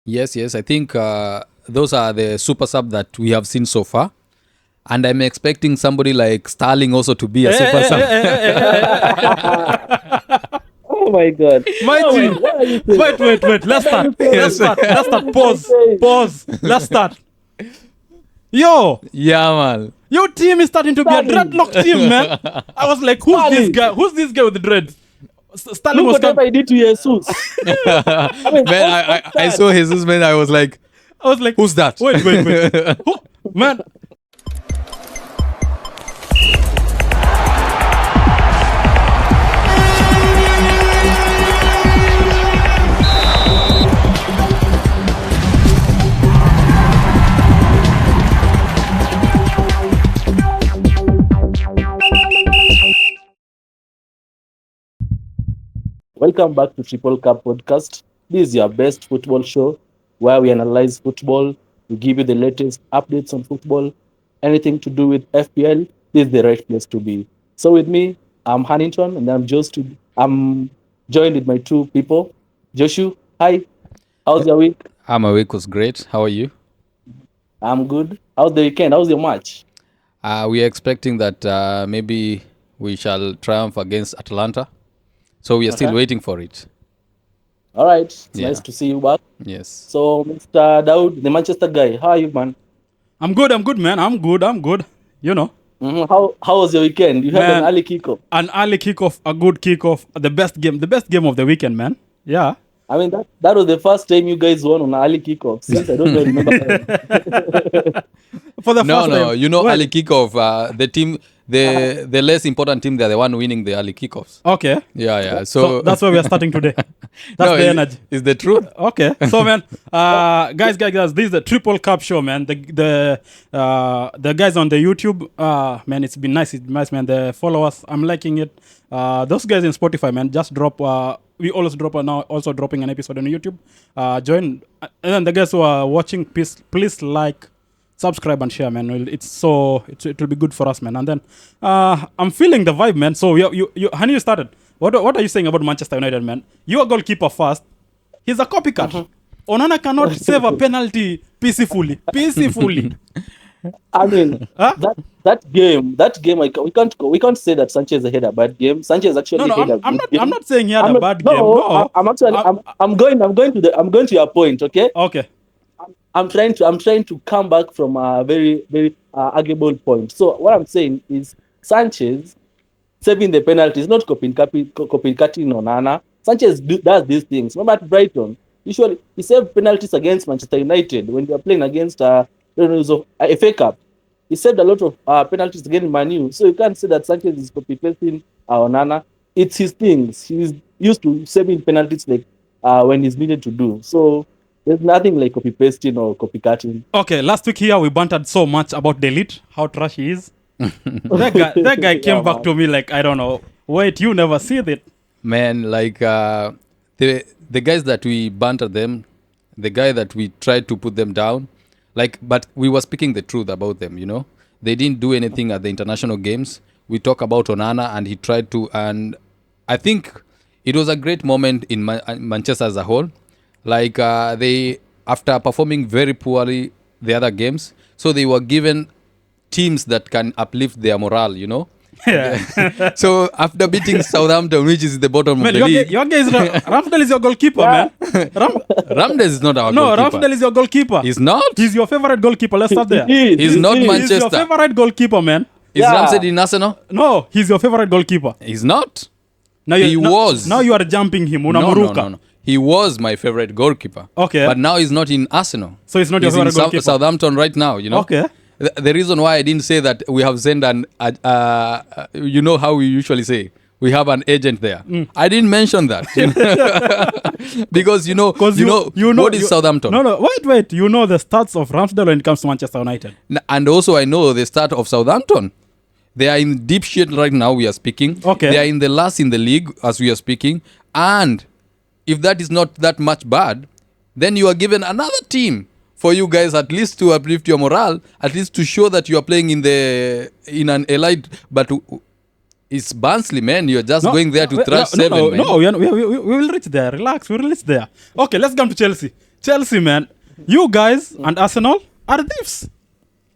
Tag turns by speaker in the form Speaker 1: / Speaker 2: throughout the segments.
Speaker 1: Yes. I think those are the super sub that we have seen so far. And I'm expecting somebody like Starling also to be a super sub.
Speaker 2: Oh my God. Oh
Speaker 3: Mighty.
Speaker 2: my, what are you saying?
Speaker 3: Wait. Let's
Speaker 2: What are
Speaker 3: start.
Speaker 2: you saying?
Speaker 3: Let's start. Let's start.
Speaker 2: What are you saying?
Speaker 3: Pause. Let's start. Yo,
Speaker 1: Yeah, man.
Speaker 3: your team is starting to be a
Speaker 2: Sterling.
Speaker 3: dreadlock team, man. I was like, who's this
Speaker 2: Sterling.
Speaker 3: guy? Who's this guy with the dreads? Sterling
Speaker 2: Look
Speaker 3: was
Speaker 2: whatever
Speaker 3: coming.
Speaker 2: I did to Jesus. I mean,
Speaker 1: Man,
Speaker 2: what's
Speaker 1: I
Speaker 2: that?
Speaker 1: saw Jesus, man. I was like,
Speaker 3: I was like,
Speaker 1: who's that?
Speaker 3: Wait. Who? Man.
Speaker 2: Welcome back to Triple Cup Podcast. This is your best football show where we analyze football, we give you the latest updates on football, anything to do with FPL. This is the right place to be. So with me, I'm Hannington, and I'm joined with my two people. Joshua, hi. How's your week?
Speaker 1: My week was great. How are you?
Speaker 2: I'm good. How's the weekend? How's your match?
Speaker 1: We are expecting that maybe we shall triumph against Atalanta. So we are still
Speaker 2: Okay.
Speaker 1: waiting for it.
Speaker 2: All right. It's
Speaker 1: Yeah.
Speaker 2: nice to see you back.
Speaker 1: Yes.
Speaker 2: So, Mr. Daud, the Manchester guy, how are you, man?
Speaker 3: I'm good, man. I'm good. You know,
Speaker 2: How was your weekend? You had
Speaker 3: Man.
Speaker 2: an early kickoff.
Speaker 3: an early kickoff, a good kickoff, the best game of the weekend, man. Yeah.
Speaker 2: I mean, that was the first time you guys won on an early kickoff since I don't remember.
Speaker 3: For the
Speaker 1: No,
Speaker 3: first time.
Speaker 1: you know,
Speaker 3: Well,
Speaker 1: early kickoff, the team, the less important team, they're the one winning the early kickoffs.
Speaker 3: Okay.
Speaker 1: Yeah.
Speaker 3: So
Speaker 1: So,
Speaker 3: that's where we are starting today. That's
Speaker 1: no,
Speaker 3: the energy.
Speaker 1: Is the truth?
Speaker 3: Okay, so man, guys, this is the Triple Cup show, man. The guys on the YouTube, man, it's been nice, man. The followers, I'm liking it. Those guys in Spotify, man, just drop. We always drop now, also dropping an episode on YouTube. Join, and then the guys who are watching, please like, subscribe and share, man. It will be good for us, man. And then I'm feeling the vibe, man. So honey, you started. What are you saying about Manchester United, man? Your goalkeeper first. He's a copycat. Onana cannot save a penalty peacefully.
Speaker 2: I mean,
Speaker 3: Huh?
Speaker 2: that game, we can't say that Sanchez had a bad game. Sanchez actually
Speaker 3: No,
Speaker 2: had a
Speaker 3: I'm
Speaker 2: good game.
Speaker 3: not saying he had
Speaker 2: I'm
Speaker 3: a
Speaker 2: not-
Speaker 3: bad game.
Speaker 2: no,
Speaker 3: No.
Speaker 2: I'm actually, I'm going to your point. Okay,
Speaker 3: Okay.
Speaker 2: I'm trying to come back from a very arguable point. So what I'm saying is Sanchez saving the penalties, not copycatting Onana. Sanchez does these things. Remember at Brighton, usually he saved penalties against Manchester United when they were playing against FA Cup. He saved a lot of penalties against Man U. So you can't say that Sanchez is copycatting Onana. It's his things. He's used to saving penalties like when he's needed to do. So there's nothing like copy pasting or copycatting.
Speaker 3: Okay, last week here we bantered so much about Delete, how trash he is. that guy came
Speaker 2: Yeah,
Speaker 3: back
Speaker 2: man.
Speaker 3: to me like, I don't know. Wait, you never see it.
Speaker 1: Man, like the guys that we banter them, the guy that we tried to put them down, like, but we were speaking the truth about them, you know. They didn't do anything at the international games. We talk about Onana and he tried to, and I think it was a great moment in Manchester as a whole. Like they, after performing very poorly the other games, so they were given teams that can uplift their morale, you know.
Speaker 3: Yeah.
Speaker 1: So after beating Southampton, which is the bottom
Speaker 3: Man,
Speaker 1: of the
Speaker 3: your
Speaker 1: league,
Speaker 3: guy is Ramsdale is your goalkeeper, man.
Speaker 1: Ramdes is not our
Speaker 3: No,
Speaker 1: goalkeeper.
Speaker 3: Ramsdale is your goalkeeper.
Speaker 1: He's not.
Speaker 3: He's your favorite goalkeeper. Let's start there.
Speaker 1: He's not
Speaker 3: He's
Speaker 1: Manchester.
Speaker 3: your favorite goalkeeper, man.
Speaker 1: Is
Speaker 2: Yeah.
Speaker 1: Ramsey in Arsenal?
Speaker 3: No, he's your favorite goalkeeper.
Speaker 1: He's not.
Speaker 3: Now
Speaker 1: He was.
Speaker 3: Now you are jumping him.
Speaker 1: No.
Speaker 3: Unamuruka.
Speaker 1: He was my favorite goalkeeper.
Speaker 3: Okay.
Speaker 1: But now he's not in Arsenal.
Speaker 3: So he's not your
Speaker 1: He's in
Speaker 3: favorite goalkeeper.
Speaker 1: Southampton right now, you know.
Speaker 3: Okay.
Speaker 1: The reason why I didn't say that we have sent you know how we usually say, we have an agent there. I didn't mention that. You know? Because you know what is Southampton.
Speaker 3: No. Wait. You know the stats of Ramsdale when it comes to Manchester United.
Speaker 1: And also I know the start of Southampton. They are in deep shit right now, we are speaking.
Speaker 3: Okay.
Speaker 1: They are in the last in the league as we are speaking. And if that is not that much bad, then you are given another team for you guys at least to uplift your morale, at least to show that you are playing in an elite. But it's Barnsley, man. You're just going there to thrash seven, man.
Speaker 3: No, we will reach there. Relax, we will reach there. Okay, let's come to Chelsea. Chelsea, man. You guys and Arsenal are thieves.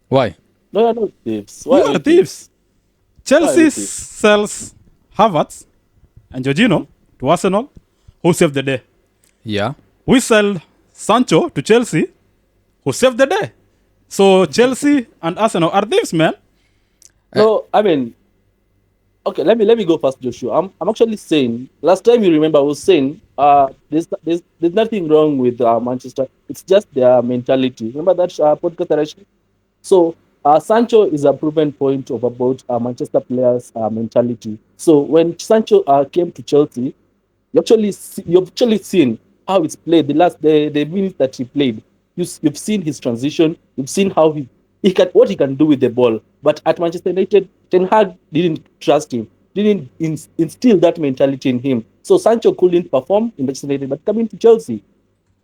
Speaker 1: Why?
Speaker 2: No, you're not thieves.
Speaker 3: You are thieves.
Speaker 2: Why are
Speaker 3: Chelsea
Speaker 2: we thieves?
Speaker 3: sells Havertz and Jorginho to Arsenal, who saved the day.
Speaker 1: Yeah.
Speaker 3: We sell Sancho to Chelsea, who saved the day. So Chelsea and Arsenal are thieves, man.
Speaker 2: No, I mean, okay. Let me go first, Joshua. I'm actually saying. Last time you remember, I was saying, there's nothing wrong with Manchester. It's just their mentality. Remember that podcast that I shared? So Sancho is a proven point of about Manchester players' mentality. So when Sancho came to Chelsea, you've actually seen how it's played. The minutes that he played, you've seen his transition. You've seen how he can what he can do with the ball. But at Manchester United, Ten Hag didn't trust him, didn't instill that mentality in him. So Sancho couldn't perform in Manchester United. But coming to Chelsea,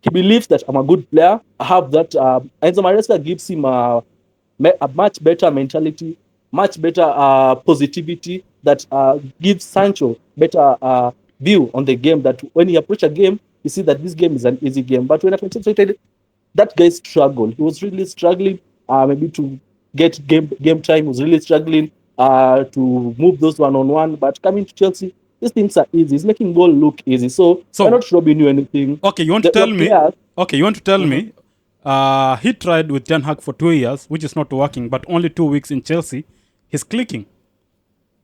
Speaker 2: he believes that I'm a good player. I have that. Enzo Maresca gives him a much better mentality, much better positivity that gives Sancho better view on the game. That when he approach a game, you see that this game is an easy game. But when I United, that guy struggled. He was really struggling, maybe to get game time. He was really struggling to move those one-on-one. But coming to Chelsea, these things are easy. He's making goal look easy. So we're not robbing you anything.
Speaker 3: Okay, you want to tell me?
Speaker 2: Players,
Speaker 3: Okay, you want to tell me? He tried with Ten Hag for 2 years, which is not working, but only 2 weeks in Chelsea, he's clicking.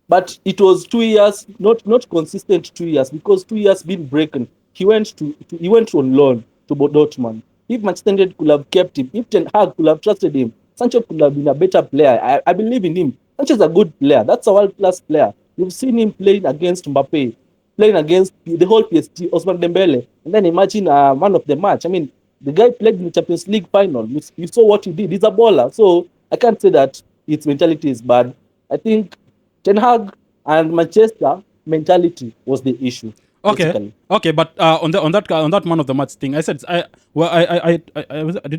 Speaker 2: but it was 2 years, not consistent 2 years, because 2 years been broken. He went on loan to Dortmund. If Manchester United could have kept him, if Ten Hag could have trusted him, Sancho could have been a better player. I believe in him. Sancho is a good player. That's a world-class player. You've seen him playing against Mbappe, playing against the whole PSG, Osman Dembele, and then imagine man of the match. I mean, the guy played in the Champions League final. You saw what he did. He's a baller. So I can't say that its mentality is bad. I think Ten Hag and Manchester mentality was the issue.
Speaker 3: Okay,
Speaker 2: Basically.
Speaker 3: okay, but on that man of the match thing, I said did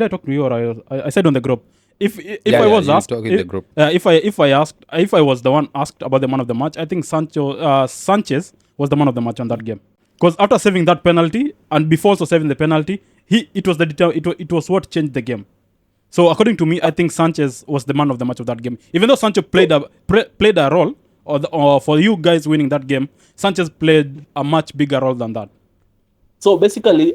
Speaker 3: I talk to you or I said on the group if I was
Speaker 1: you
Speaker 3: asked
Speaker 1: talk in the group.
Speaker 3: if I was the one asked about the man of the match, I think Sanchez was the man of the match on that game, because after saving that penalty and before also saving the penalty, it was what changed the game. So according to me, I think Sanchez was the man of the match of that game. Even though Sancho played a role, or for you guys winning that game, Sanchez played a much bigger role than that.
Speaker 2: So basically,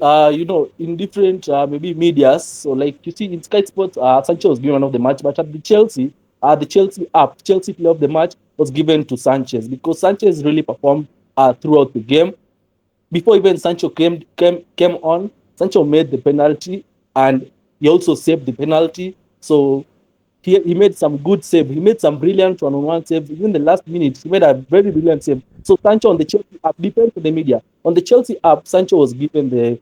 Speaker 2: in different maybe medias, so like you see in Sky Sports, Sancho was given one of the match, but at the Chelsea app, Chelsea player of the match was given to Sanchez, because Sanchez really performed throughout the game. Before even Sancho came on, Sancho made the penalty and he also saved the penalty. So he made some good save. He made some brilliant one-on-one save. Even the last minute, he made a very brilliant save. So Sancho on the Chelsea app, depends on the media. On the Chelsea app, Sanchez was given the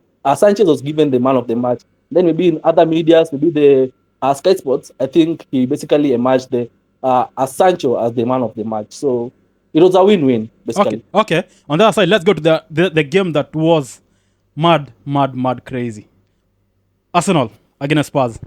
Speaker 2: man of the match. Then maybe in other medias, maybe the Sky Sports, I think he basically emerged as Sancho as the man of the match. So it was a win-win, basically.
Speaker 3: Okay. On the other side, let's go to the game that was mad crazy. Arsenal against Spurs.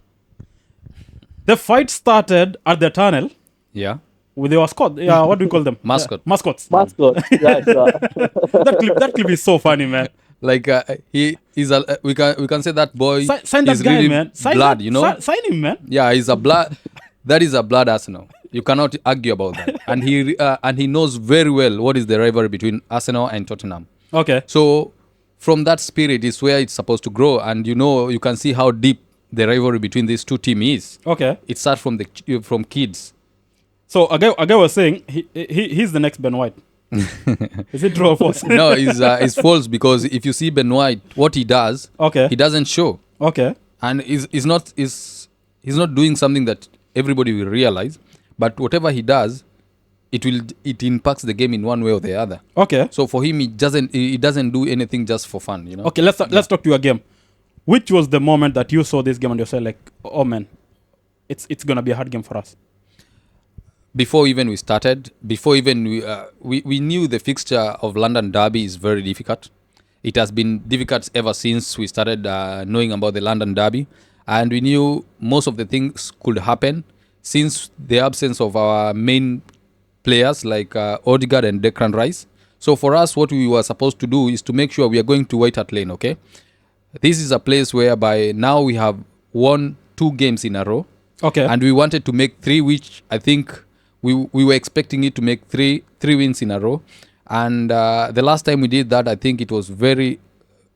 Speaker 3: The fight started at the tunnel
Speaker 1: Yeah.
Speaker 3: with the mascot. Yeah, what do we call them?
Speaker 1: Mascot.
Speaker 3: Mascots.
Speaker 2: Mascot. Yeah, sure.
Speaker 3: That clip is so funny, man.
Speaker 1: Like he is a we can say that boy
Speaker 3: Sign that
Speaker 1: is
Speaker 3: guy,
Speaker 1: really
Speaker 3: man.
Speaker 1: blood, you know.
Speaker 3: Sign him, man.
Speaker 1: Yeah, he's a blood. That is a blood Arsenal. You cannot argue about that. And he knows very well what is the rivalry between Arsenal and Tottenham.
Speaker 3: Okay.
Speaker 1: So from that spirit is where it's supposed to grow, and you can see how deep the rivalry between these two teams is.
Speaker 3: Okay.
Speaker 1: It starts from kids.
Speaker 3: So a guy was saying he's the next Ben White. Is it true or false?
Speaker 1: No, it's false, because if you see Ben White, what he does,
Speaker 3: Okay.
Speaker 1: he doesn't show,
Speaker 3: Okay.
Speaker 1: and he's not doing something that everybody will realize, but whatever he does, it impacts the game in one way or the other.
Speaker 3: Okay.
Speaker 1: So for him, he doesn't do anything just for fun, you know.
Speaker 3: Okay, let's talk to your game. Which was the moment that you saw this game and you said like, oh man, it's gonna be a hard game for us?
Speaker 1: Before even we started, we knew the fixture of London Derby is very difficult. It has been difficult ever since we started knowing about the London Derby, and we knew most of the things could happen since the absence of our main players like Odegaard and Declan Rice. So for us, what we were supposed to do is to make sure we are going to White Hart Lane, okay? This is a place whereby now we have won 2 games in a row.
Speaker 3: Okay.
Speaker 1: And we wanted to make 3, which I think we were expecting it to make three wins in a row. And the last time we did that, I think it was very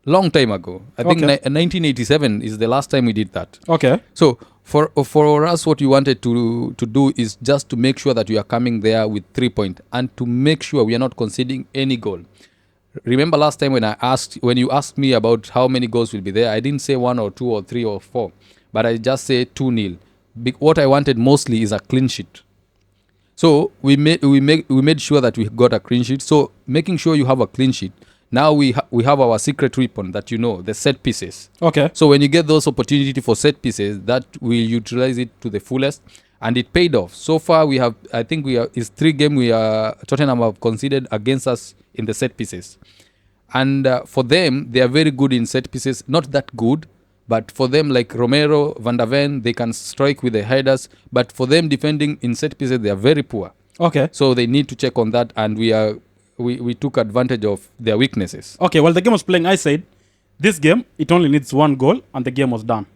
Speaker 1: long time ago. I think 1987 is the last time we did that.
Speaker 3: Okay.
Speaker 1: So for us, what we wanted to do is just to make sure that we are coming there with 3 points and to make sure we are not conceding any goal. Remember last time when you asked me about how many goals will be there, I didn't say 1 or 2 or 3 or 4, but I just say 2-0. What I wanted mostly is a clean sheet. So we made sure that we got a clean sheet. So making sure you have a clean sheet. Now we have our secret weapon that the set pieces.
Speaker 3: Okay.
Speaker 1: So when you get those opportunity for set pieces, that we'll utilize it to the fullest, and it paid off. So far it's 3 games Tottenham have conceded against us in the set pieces, and for them they are very good in set pieces. Not that good, but for them like Romero, Van der Ven, they can strike with the headers. But for them defending in set pieces, they are very poor.
Speaker 3: Okay.
Speaker 1: So they need to check on that, and we took advantage of their weaknesses.
Speaker 3: Okay, well, the game was playing. I said, this game, it only needs 1 goal, and the game was done.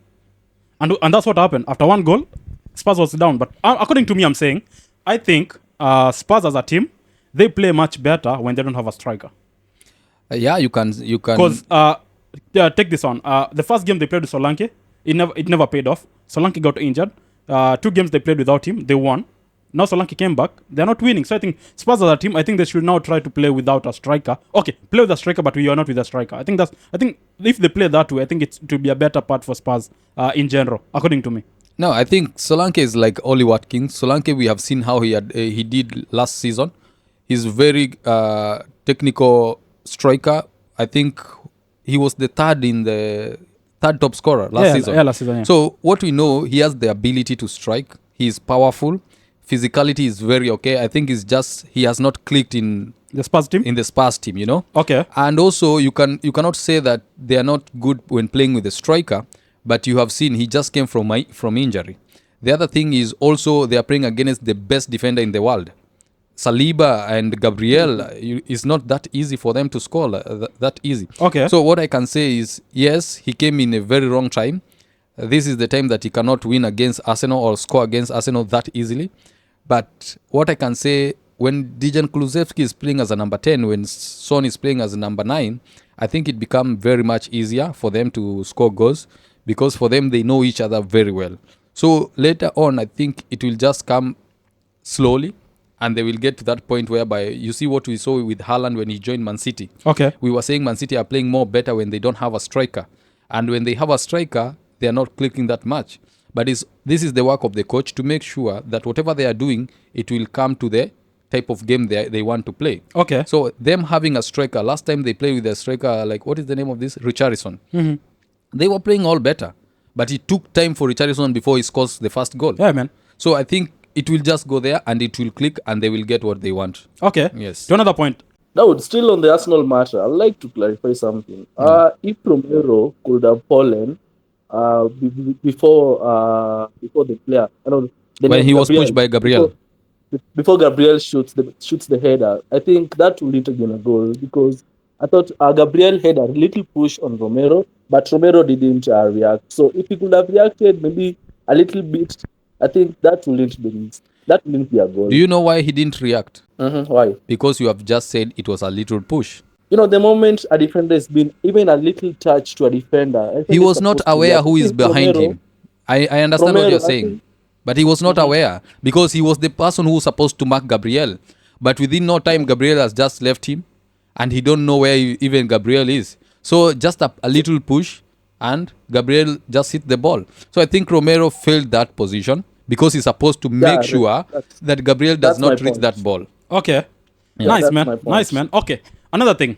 Speaker 3: And that's what happened. After 1 goal, Spurs was down. But according to me, I'm saying, I think Spurs as a team, they play much better when they don't have a striker.
Speaker 1: Yeah, you can.
Speaker 3: Because take this on. The first game they played with Solanke, it never paid off. Solanke got injured. 2 games they played without him, they won. Now Solanke came back. They're not winning. So I think Spurs as a team, I think they should now try to play without a striker. Okay, play with a striker, but we are not with a striker. I think if they play that way, I think it will be a better part for Spurs in general, according to me.
Speaker 1: No, I think Solanke is like Oli Watkins. Solanke, we have seen how he did last season. He's very technical striker. I think he was the third top scorer last season.
Speaker 3: Yeah, last season. Yeah.
Speaker 1: So what we know, he has the ability to strike. He's powerful. Physicality is very okay. I think it's just he has not clicked in
Speaker 3: the Spurs team.
Speaker 1: Okay. And also you cannot say that they are not good when playing with a striker, but you have seen he just came from injury. The other thing is also they are playing against the best defender in the world. Saliba and Gabriel, it's not that easy for them to score that easy.
Speaker 3: Okay.
Speaker 1: So what I can say is, yes, he came in a very wrong time. This is the time that he cannot win against Arsenal or score against Arsenal that easily. But what I can say, when Dejan Kulusevski is playing as a number 10, when Son is playing as a number 9, I think it becomes very much easier for them to score goals because for them, they know each other very well. So later on, I think it will just come slowly and they will get to that point whereby you see what we saw with Haaland when he joined Man City.
Speaker 3: Okay.
Speaker 1: We were saying Man City are playing more better when they don't have a striker. And when they have a striker, they are not clicking that much. But this is the work of the coach to make sure that whatever they are doing, it will come to the type of game they want to play.
Speaker 3: Okay.
Speaker 1: So them having a striker, last time they played with a striker, like what is the name of this? Richarlison.
Speaker 3: Mm-hmm.
Speaker 1: They were playing all better. But it took time for Richarlison before he scores the first goal.
Speaker 3: Yeah, man.
Speaker 1: So I think it will just go there and it will click and they will get what they want.
Speaker 3: Okay.
Speaker 1: Yes.
Speaker 3: To another point.
Speaker 2: Now, still on the Arsenal matter, I'd like to clarify something. If Romero could have fallen before the player,
Speaker 1: when he was pushed by Gabriel.
Speaker 2: Before Gabriel shoots the header, I think that would have been a goal because I thought Gabriel had a little push on Romero, but Romero didn't react. So if he could have reacted maybe a little bit, I think that wouldn't be a goal.
Speaker 1: Do you know why he didn't react?
Speaker 2: Why?
Speaker 1: Because you have just said it was a little push.
Speaker 2: The moment a defender has been even a little touch to a defender,
Speaker 1: he was not aware who is behind him. I understand what you're saying, but he was not aware because he was the person who was supposed to mark Gabriel. But within no time, Gabriel has just left him, and he don't know where even Gabriel is. So just a little push, and Gabriel just hit the ball. So I think Romero failed that position because he's supposed to make sure that Gabriel does not reach that ball.
Speaker 3: Okay.
Speaker 1: Yeah.
Speaker 3: Nice, man. Okay. Another thing.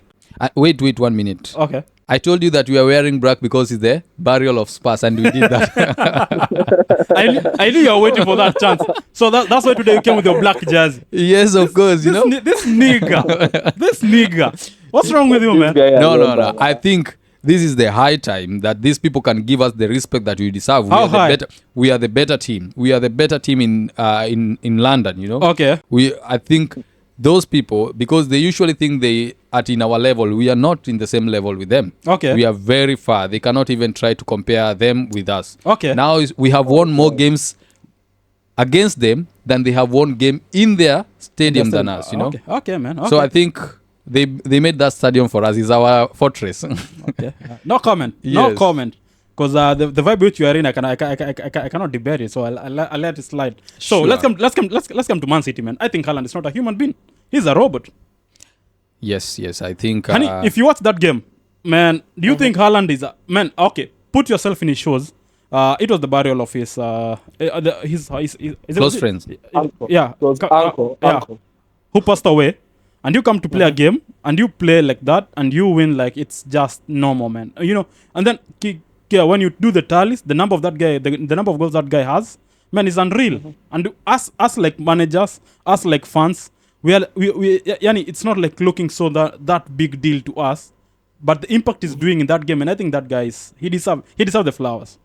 Speaker 1: Wait 1 minute.
Speaker 3: Okay.
Speaker 1: I told you that we are wearing black because it's the burial of Spurs, and we did that.
Speaker 3: I knew you were waiting for that chance. So that's why today you came with your black jersey.
Speaker 1: Yes, of course.
Speaker 3: This nigga. What's wrong with you, man?
Speaker 1: No. I think this is the high time that these people can give us the respect that we deserve. We are the better team. We are the better team in London.
Speaker 3: Okay.
Speaker 1: I think those people, because they usually think they at in our level, we are not in the same level with them.
Speaker 3: Okay.
Speaker 1: We are very far. They cannot even try to compare them with us.
Speaker 3: Okay.
Speaker 1: Now we have won more games against them than they have won game in their stadium than us, you know.
Speaker 3: Okay, man. Okay.
Speaker 1: So I think they made that stadium for us. It's our fortress.
Speaker 3: Okay. No comment. No
Speaker 1: Yes.
Speaker 3: comment. Because the vibe which you are in, I cannot debate it. So I'll let it slide. So
Speaker 1: Sure.
Speaker 3: let's come to Man City, man. I think Haaland is not a human being. He's a robot.
Speaker 1: Yes. I think.
Speaker 3: Honey, if you watch that game, man, do you think Haaland is a man? Okay, put yourself in his shoes. It was the burial of his
Speaker 1: close friends.
Speaker 2: Uncle.
Speaker 3: Yeah,
Speaker 2: It was uncle.
Speaker 3: yeah,
Speaker 2: Uncle.
Speaker 3: who passed away, and you come to play a game and you play like that and you win like it's just normal, man. You know, and then when you do the tallies, the number of that guy, the number of goals that guy has, man, is unreal. And us like managers, us like fans, yani it's not like looking so that big deal to us, but the impact is doing in that game, and I think that guy he deserve the flowers.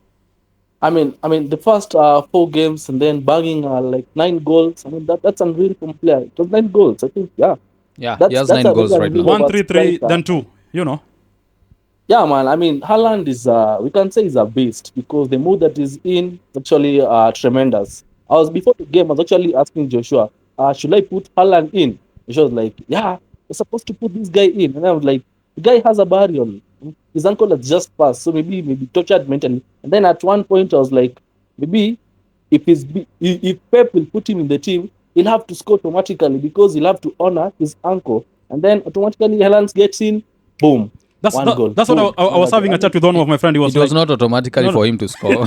Speaker 2: I mean, the first 4 games and then bagging like 9 goals. I mean, that's unreal from player. It was 9 goals, I think. Yeah.
Speaker 1: Yeah,
Speaker 2: That's-
Speaker 1: he has
Speaker 2: that's
Speaker 1: 9
Speaker 2: a
Speaker 1: goals
Speaker 2: really
Speaker 1: right now.
Speaker 2: unreal-
Speaker 3: 1-3-3,
Speaker 2: striker.
Speaker 3: then 2. You know.
Speaker 2: Yeah, man. I mean, Haaland is, we can say he's a beast because the mood that he's in is actually tremendous. Before the game, I was actually asking Joshua, should I put Haaland in? Joshua was like, yeah, you're supposed to put this guy in. And I was like, the guy has a burial. His uncle has just passed, so maybe tortured mentally. And then at one point, I was like, maybe if Pep will put him in the team, he'll have to score automatically because he'll have to honor his uncle. And then automatically Haaland gets in, boom.
Speaker 3: That's
Speaker 2: One
Speaker 3: that,
Speaker 2: goal.
Speaker 3: that's what
Speaker 2: Boom.
Speaker 3: I was having a chat with one of my friends. He was
Speaker 1: It was
Speaker 3: like,
Speaker 1: not automatically
Speaker 3: No, no.
Speaker 1: for him to score,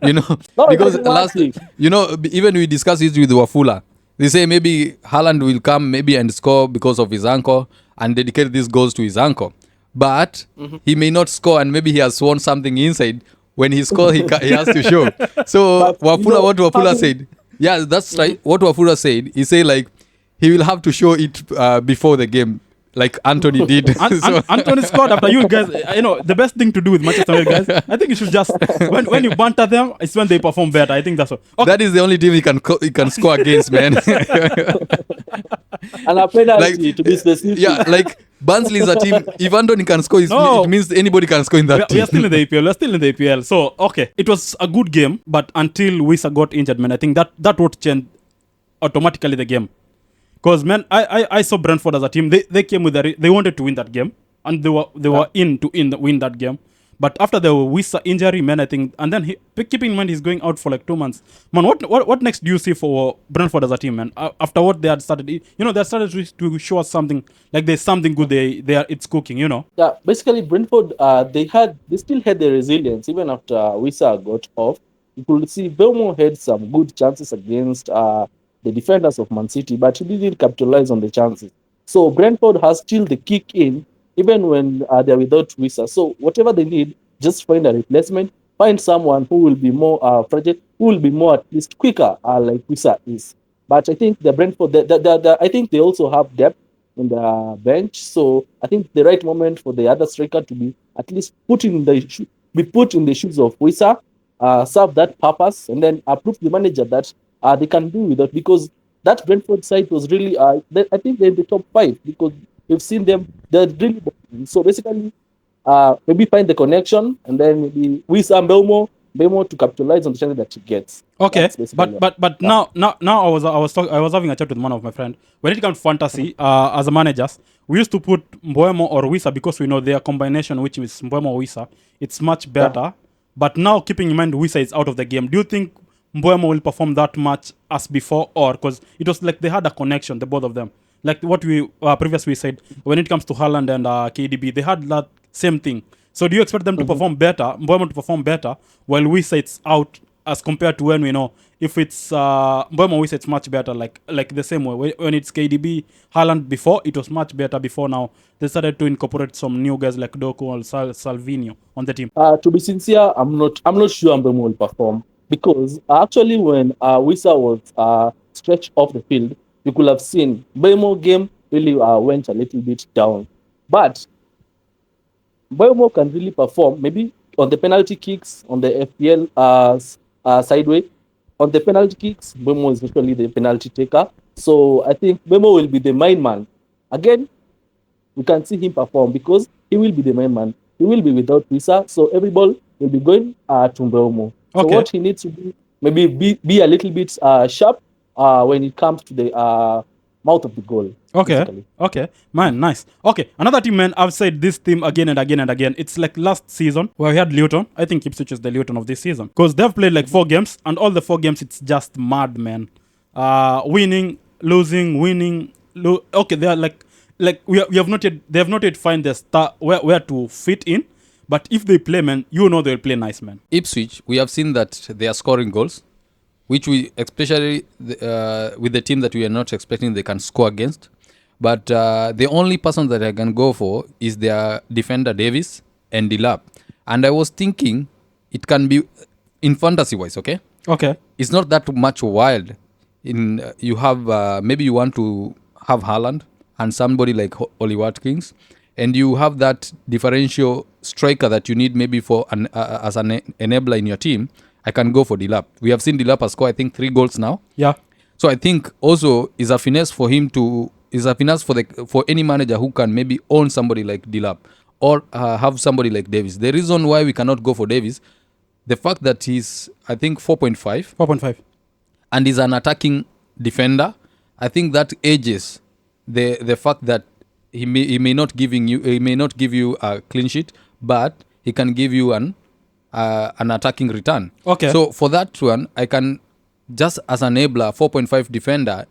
Speaker 1: you know,
Speaker 2: No, it
Speaker 1: because
Speaker 2: wasn't
Speaker 1: last,
Speaker 2: working.
Speaker 1: you know, even we discussed it with Wafula. They say maybe Haaland will come maybe and score because of his uncle and dedicate these goals to his uncle, but he may not score, and maybe he has sworn something inside. When he scores, he has to show. So
Speaker 2: But, you know,
Speaker 1: what Wafula
Speaker 2: having-
Speaker 1: said, yeah, that's right. What Wafula said, he said like he will have to show it before the game, like Anthony did. So-
Speaker 3: Anthony scored after you guys. You know, the best thing to do with Manchester United guys, I think you should just when you banter them, it's when they perform better. I think that's what. Okay.
Speaker 1: That is the only team he can score against, man.
Speaker 2: And a penalty
Speaker 1: Like,
Speaker 2: to be specific.
Speaker 1: Yeah, like Barnsley is a team. If Anthony can score,
Speaker 3: No.
Speaker 1: it means anybody can score in that
Speaker 3: We are
Speaker 1: team.
Speaker 3: still in the EPL. We're still in the EPL. So okay, it was a good game, but until Wisa got injured, man, I think that would change automatically the game. Because man, I saw Brentford as a team. They came with they wanted to win that game, and they were in to win that game. But after the Wisa injury, man, I think, and then keeping in mind he's going out for like 2 months. Man, what next do you see for Brentford as a team, man? After what they had started, you know, they started to show us something like there's something good. It's cooking, you know.
Speaker 2: Yeah, basically Brentford, they still had the resilience even after Wisa got off. You could see Belmo had some good chances against the defenders of Man City, but he didn't capitalize on the chances. So Brentford has still the kick in, even when they're without Wisa. So whatever they need, just find a replacement, find someone who will be more fragile, who will be more at least quicker, like Wisa is. But I think the Brentford, I think they also have depth in the bench. So I think the right moment for the other striker to be at least put in the shoes of Wisa, serve that purpose, and then prove the manager that they can do with it, because that Brentford side was really I think they're in the top 5 because we've seen them. They're really so basically maybe find the connection and then maybe Wisa and Belmo to capitalize on the chance that he gets.
Speaker 3: Okay,
Speaker 2: That's basically
Speaker 3: but now I was having a chat with one of my friends. When it comes to fantasy, as a managers, we used to put Mbeumo or Wisa because we know their combination, which is Mbeumo or Wisa, it's much better. But now, keeping in mind Wisa is out of the game, do you think Mbeumo will perform that much as before, or because it was like they had a connection, the both of them, like what we previously said when it comes to Haaland and KDB, they had that same thing. So do you expect them to perform better, Mbeumo to perform better, while Wisa it's out, as compared to when we know if it's Mbeumo Wisa it's much better, like the same way when it's KDB Haaland before it was much better before. Now they started to incorporate some new guys like Doku or Salvinho on the team.
Speaker 2: To be sincere, I'm not sure Mbeumo will perform, because actually when Wisa was stretched off the field, you could have seen Mbeumo game really went a little bit down. But Mbeumo can really perform maybe on the penalty kicks, on the FPL sideway. On the penalty kicks, Mbeumo is usually the penalty taker. So I think Memo will be the main man. Again, we can see him perform because he will be the main man. He will be without Wisa, so every ball will be going to Mbeumo. So
Speaker 3: Okay.
Speaker 2: what he needs to do, maybe be a little bit sharp when it comes to the mouth of the goal.
Speaker 3: Okay.
Speaker 2: Basically.
Speaker 3: Okay. Man, nice. Okay. Another team, man, I've said this team again and again and again. It's like last season where we had Luton. I think Ipswich is the Luton of this season. Because they've played like 4 games, and all the 4 games, it's just mad, man. Winning, losing, winning. Okay, they are like we have not yet, they have not yet find the star where to fit in. But if they play, man, you know they'll play nice, man.
Speaker 1: Ipswich, we have seen that they are scoring goals, which we, especially with the team that we are not expecting they can score against. But the only person that I can go for is their defender Davis and Delap. And I was thinking it can be in fantasy wise, okay?
Speaker 3: Okay.
Speaker 1: It's not that much wild. In you have maybe you want to have Haaland and somebody like Oli Watkins, and you have that differential striker that you need maybe for as an enabler in your team. I can go for Delap. We have seen Delap score I think 3 goals now.
Speaker 3: Yeah.
Speaker 1: So I think also is a finesse for him to is a finesse for any manager who can maybe own somebody like Delap or have somebody like Davis. The reason why we cannot go for Davis, the fact that he's I think 4.5
Speaker 3: 4.5.
Speaker 1: and is an attacking defender, I think that ages the fact that he may not give you a clean sheet, but he can give you an attacking return.
Speaker 3: Okay.
Speaker 1: So for that one, I can just as an enabler 4.5 defender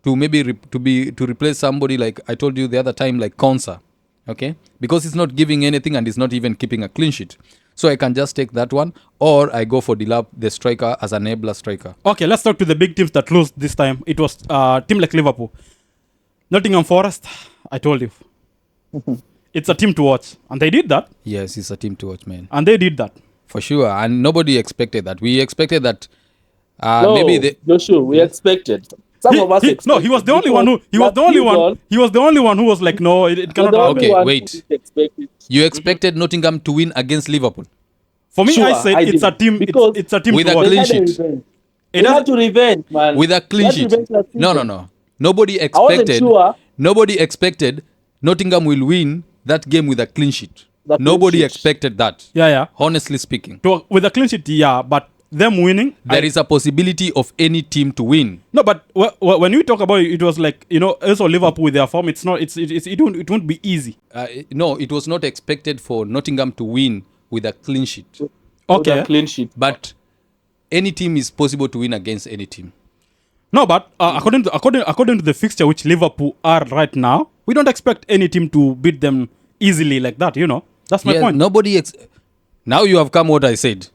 Speaker 1: to maybe to replace somebody like I told you the other time like Konsa, okay? Because he's not giving anything and he's not even keeping a clean sheet. So I can just take that one, or I go for Delap, the striker, as an enabler striker.
Speaker 3: Okay, let's talk to the big teams that lose this time. It was team like Liverpool. Nottingham Forest, I told you. It's a team to watch. And they did that.
Speaker 1: Yes, it's a team to watch, man.
Speaker 3: And they did that.
Speaker 1: For sure. And nobody expected that. We expected that
Speaker 2: No,
Speaker 1: maybe they...
Speaker 2: Joshua, we expected. Some of us expected.
Speaker 3: No, he was the only one who... He was the only one who was like, no, it cannot happen.
Speaker 1: Okay, wait. You expected Nottingham to win against Liverpool?
Speaker 3: For me,
Speaker 2: Sure,
Speaker 3: I said it's a team. It's a team
Speaker 1: with
Speaker 3: to
Speaker 1: a
Speaker 3: watch.
Speaker 1: clean sheet.
Speaker 2: They had to revenge, man.
Speaker 1: With a clean sheet. No. Nobody expected Nottingham will win that game with a clean sheet. Nobody expected that.
Speaker 3: Yeah.
Speaker 1: Honestly speaking.
Speaker 3: With a clean sheet, yeah, but them winning...
Speaker 1: There is a possibility of any team to win.
Speaker 3: No, but when we talk about it, it was like, also Liverpool with their form, it won't be easy.
Speaker 1: No, it was not expected for Nottingham to win with a clean sheet.
Speaker 3: Okay.
Speaker 2: With a clean sheet.
Speaker 1: But any team is possible to win against any team.
Speaker 3: No, but according to the fixture which Liverpool are right now, we don't expect any team to beat them easily like that, That's my point.
Speaker 1: Now you have come what I said.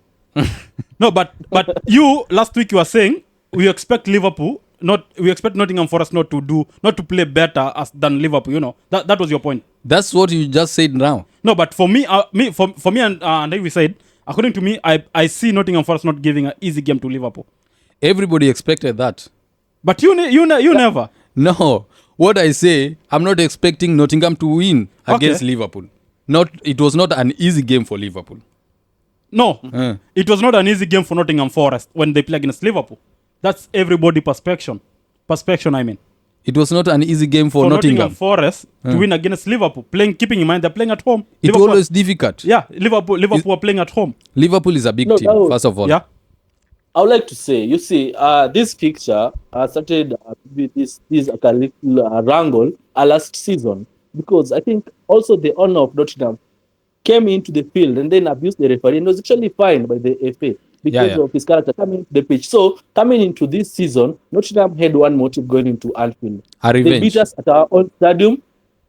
Speaker 3: No, but you last week you were saying we expect Nottingham Forest not to play better than Liverpool. That was your point.
Speaker 1: That's what you just said now.
Speaker 3: No, but for me, and we said according to me, I see Nottingham Forest not giving an easy game to Liverpool.
Speaker 1: Everybody expected that.
Speaker 3: But you never.
Speaker 1: No, what I say, I'm not expecting Nottingham to win against Liverpool. It was not an easy game for Liverpool.
Speaker 3: No, it was not an easy game for Nottingham Forest when they play against Liverpool. That's everybody perception. I mean.
Speaker 1: It was not an easy game for Nottingham
Speaker 3: Forest to win against Liverpool. Keeping in mind they're playing at home.
Speaker 1: It's always difficult.
Speaker 3: Yeah, Liverpool are playing at home.
Speaker 1: Liverpool is a big team, first of all.
Speaker 3: Yeah.
Speaker 2: I would like to say, you see, this picture started with this wrangle last season because I think also the owner of Nottingham came into the field and then abused the referee and was actually fined by the FA because of his character coming to the pitch. So coming into this season, Nottingham had one motive going into Anfield. They beat us at our own stadium.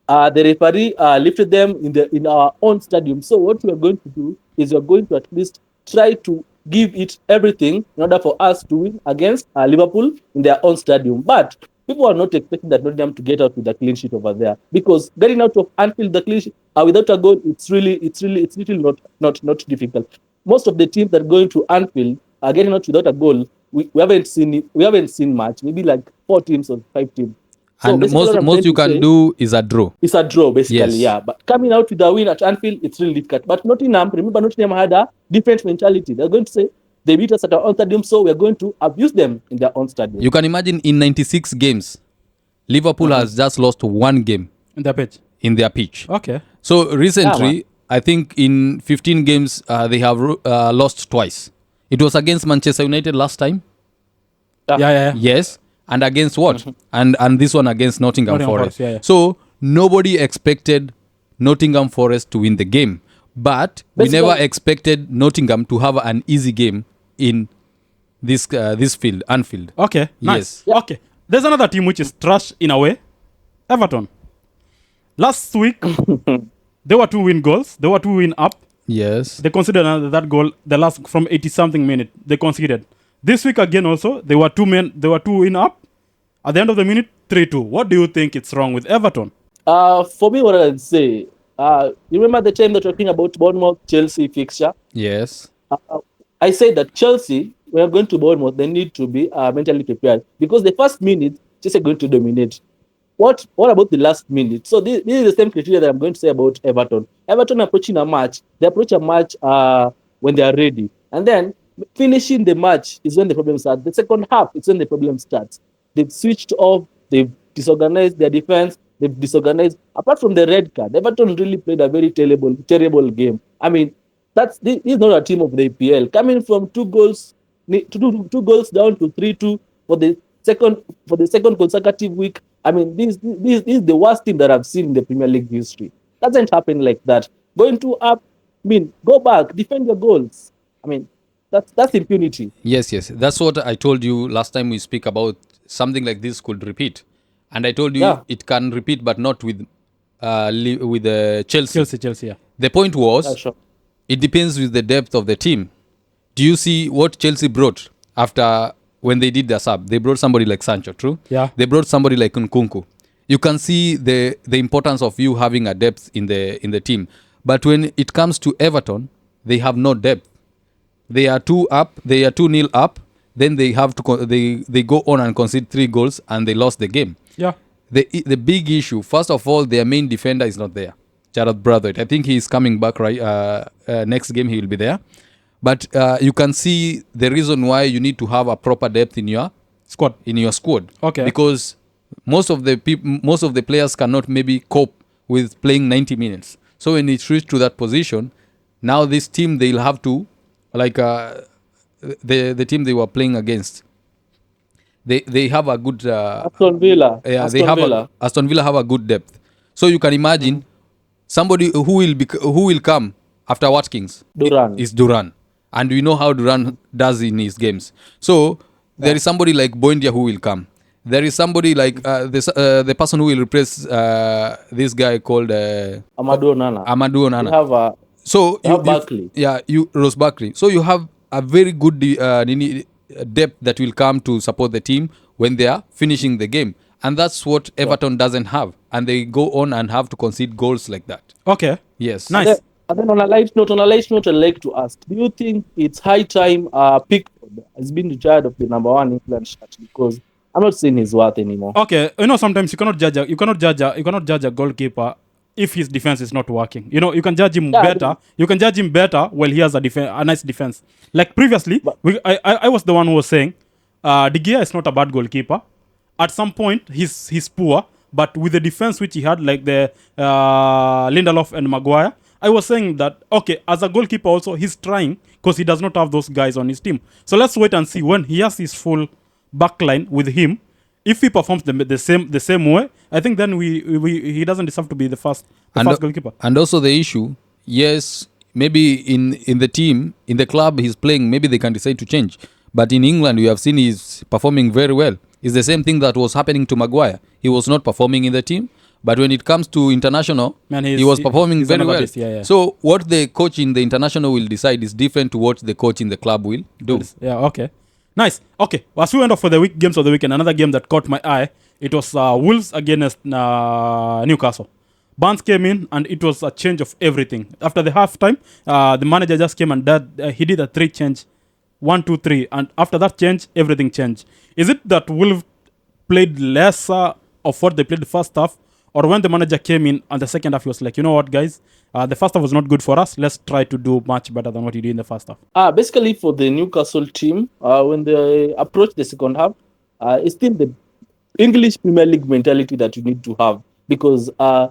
Speaker 2: The referee lifted them in our own stadium. So what we are going to do is we are going to at least try to give it everything in order for us to win against Liverpool in their own stadium. But people are not expecting that Nottingham to get out with a clean sheet over there because getting out of Anfield the clean sheet without a goal, it's really not difficult. Most of the teams that are going to Anfield are getting out without a goal. We haven't seen much. Maybe like 4 teams or 5 teams. So
Speaker 1: and most you can do is a draw.
Speaker 2: It's a draw, basically, yeah. But coming out with a win at Anfield, it's really difficult. But Nottingham had a different mentality. They're going to say, They beat us at our own stadium, so we're going to abuse them in their own stadium.
Speaker 1: You can imagine in 96 games, Liverpool has just lost one game
Speaker 3: In the pitch.
Speaker 1: in their pitch.
Speaker 3: Okay.
Speaker 1: So recently,
Speaker 2: man.
Speaker 1: I think in 15 games, they have lost twice. It was against Manchester United last time.
Speaker 3: Yeah.
Speaker 1: Yes. And against what? And this one against Nottingham Forest.
Speaker 3: Yeah.
Speaker 1: So nobody expected Nottingham Forest to win the game. But we
Speaker 2: Basically-
Speaker 1: never expected Nottingham to have an easy game in this field, Anfield.
Speaker 3: Okay. Nice.
Speaker 1: Yes.
Speaker 3: Okay. There's another team which is trash in a way. Everton. Last week, they were 2 win goals. They were 2 win up.
Speaker 1: Yes.
Speaker 3: They considered that goal the last from 80 something minute. They conceded. This week again also they were 2 men. They were 2 win up. At the end of the minute, 3-2. What do you think it's wrong with Everton?
Speaker 2: For me, what I'd say, you remember the time that we're talking about Bournemouth Chelsea fixture?
Speaker 1: Yes.
Speaker 2: I said that Chelsea, we are going to Bournemouth, they need to be mentally prepared because the first minute, Chelsea are going to dominate. What about the last minute? So this is the same criteria that I'm going to say about Everton. Everton approaching a match, they approach a match when they are ready. And then finishing the match is when the problem starts. The second half is when the problem starts. They've switched off, they've disorganized their defense, they've disorganized. Apart from the red card, Everton really played a very terrible game. I mean, this is not a team of the EPL. Coming from 2 goals down to 3-2 for the second consecutive week. I mean, this is the worst team that I've seen in the Premier League history. Doesn't happen like that. Going 2 up, I mean, go back, defend your goals. I mean, that's impunity.
Speaker 1: Yes. That's what I told you last time we speak about something like this could repeat. And I told you it can repeat, but not with Chelsea.
Speaker 3: Chelsea. Yeah.
Speaker 1: The point was,
Speaker 2: Yeah, sure.
Speaker 1: it depends with the depth of the team. Do you see what Chelsea brought after when they did the sub? They brought somebody like Sancho, true?
Speaker 3: Yeah.
Speaker 1: They brought somebody like Nkunku. You can see the importance of you having a depth in the team. But when it comes to Everton, they have no depth. They are 2-0 up. Then they have to they go on and concede 3 goals and they lost the game.
Speaker 3: Yeah.
Speaker 1: The big issue, first of all, their main defender is not there, Jared Brathwaite. I think he is coming back next game. He will be there. But you can see the reason why you need to have a proper depth in your
Speaker 3: Squad. Okay.
Speaker 1: Because most of the players cannot maybe cope with playing 90 minutes. So when it reaches to that position, now this team they'll have to the team they were playing against. They have a good
Speaker 2: Aston Villa.
Speaker 1: yeah, Aston Villa have a good depth. So you can imagine somebody who will come after Watkins
Speaker 2: Duran.
Speaker 1: is Duran. And we know how Duran does in his games. So there is somebody like Buendia who will come. There is somebody like the person who will replace this guy called
Speaker 2: Amadou Onana.
Speaker 1: Amadou Onana.
Speaker 2: We have
Speaker 1: So
Speaker 2: have Barkley.
Speaker 1: Rose Barkley. So you have a very good depth that will come to support the team when they are finishing the game, and that's what Everton doesn't have, and they go on and have to concede goals like that.
Speaker 3: Okay.
Speaker 1: Yes.
Speaker 3: Nice.
Speaker 2: And then on a light note, I'd like to ask: do you think it's high time Pickford has been retired of the number 1 England shirt, because I'm not seeing his worth anymore?
Speaker 3: Okay. Sometimes you cannot judge a goalkeeper if his defense is not working. You can judge him better. You can judge him better while he has a nice defense. Like previously, I was the one who was saying De Gea is not a bad goalkeeper. At some point, he's poor, but with the defense which he had, like the Lindelof and Maguire, I was saying that, okay, as a goalkeeper also, he's trying because he does not have those guys on his team. So let's wait and see when he has his full backline with him. If he performs the same way, I think then he doesn't deserve to be the first goalkeeper.
Speaker 1: And also the issue, yes, maybe in the team, in the club he's playing, maybe they can decide to change. But in England, we have seen he's performing very well. It's the same thing that was happening to Maguire. He was not performing in the team, but when it comes to international, he was performing very well.
Speaker 3: Yeah.
Speaker 1: So what the coach in the international will decide is different to what the coach in the club will do.
Speaker 3: Yeah, okay. Nice. Okay, as we went off for the games of the weekend, another game that caught my eye, it was Wolves against Newcastle. Barnes came in and it was a change of everything. After the halftime, the manager just came and he did a 3 change, 1, 2, 3, and after that change, everything changed. Is it that Wolves played lesser of what they played the first half, or when the manager came in on the second half, he was like, you know what, guys, the first half was not good for us. Let's try to do much better than what he did in the first half.
Speaker 2: Basically, for the Newcastle team, when they approach the second half, it's still the English Premier League mentality that you need to have, because a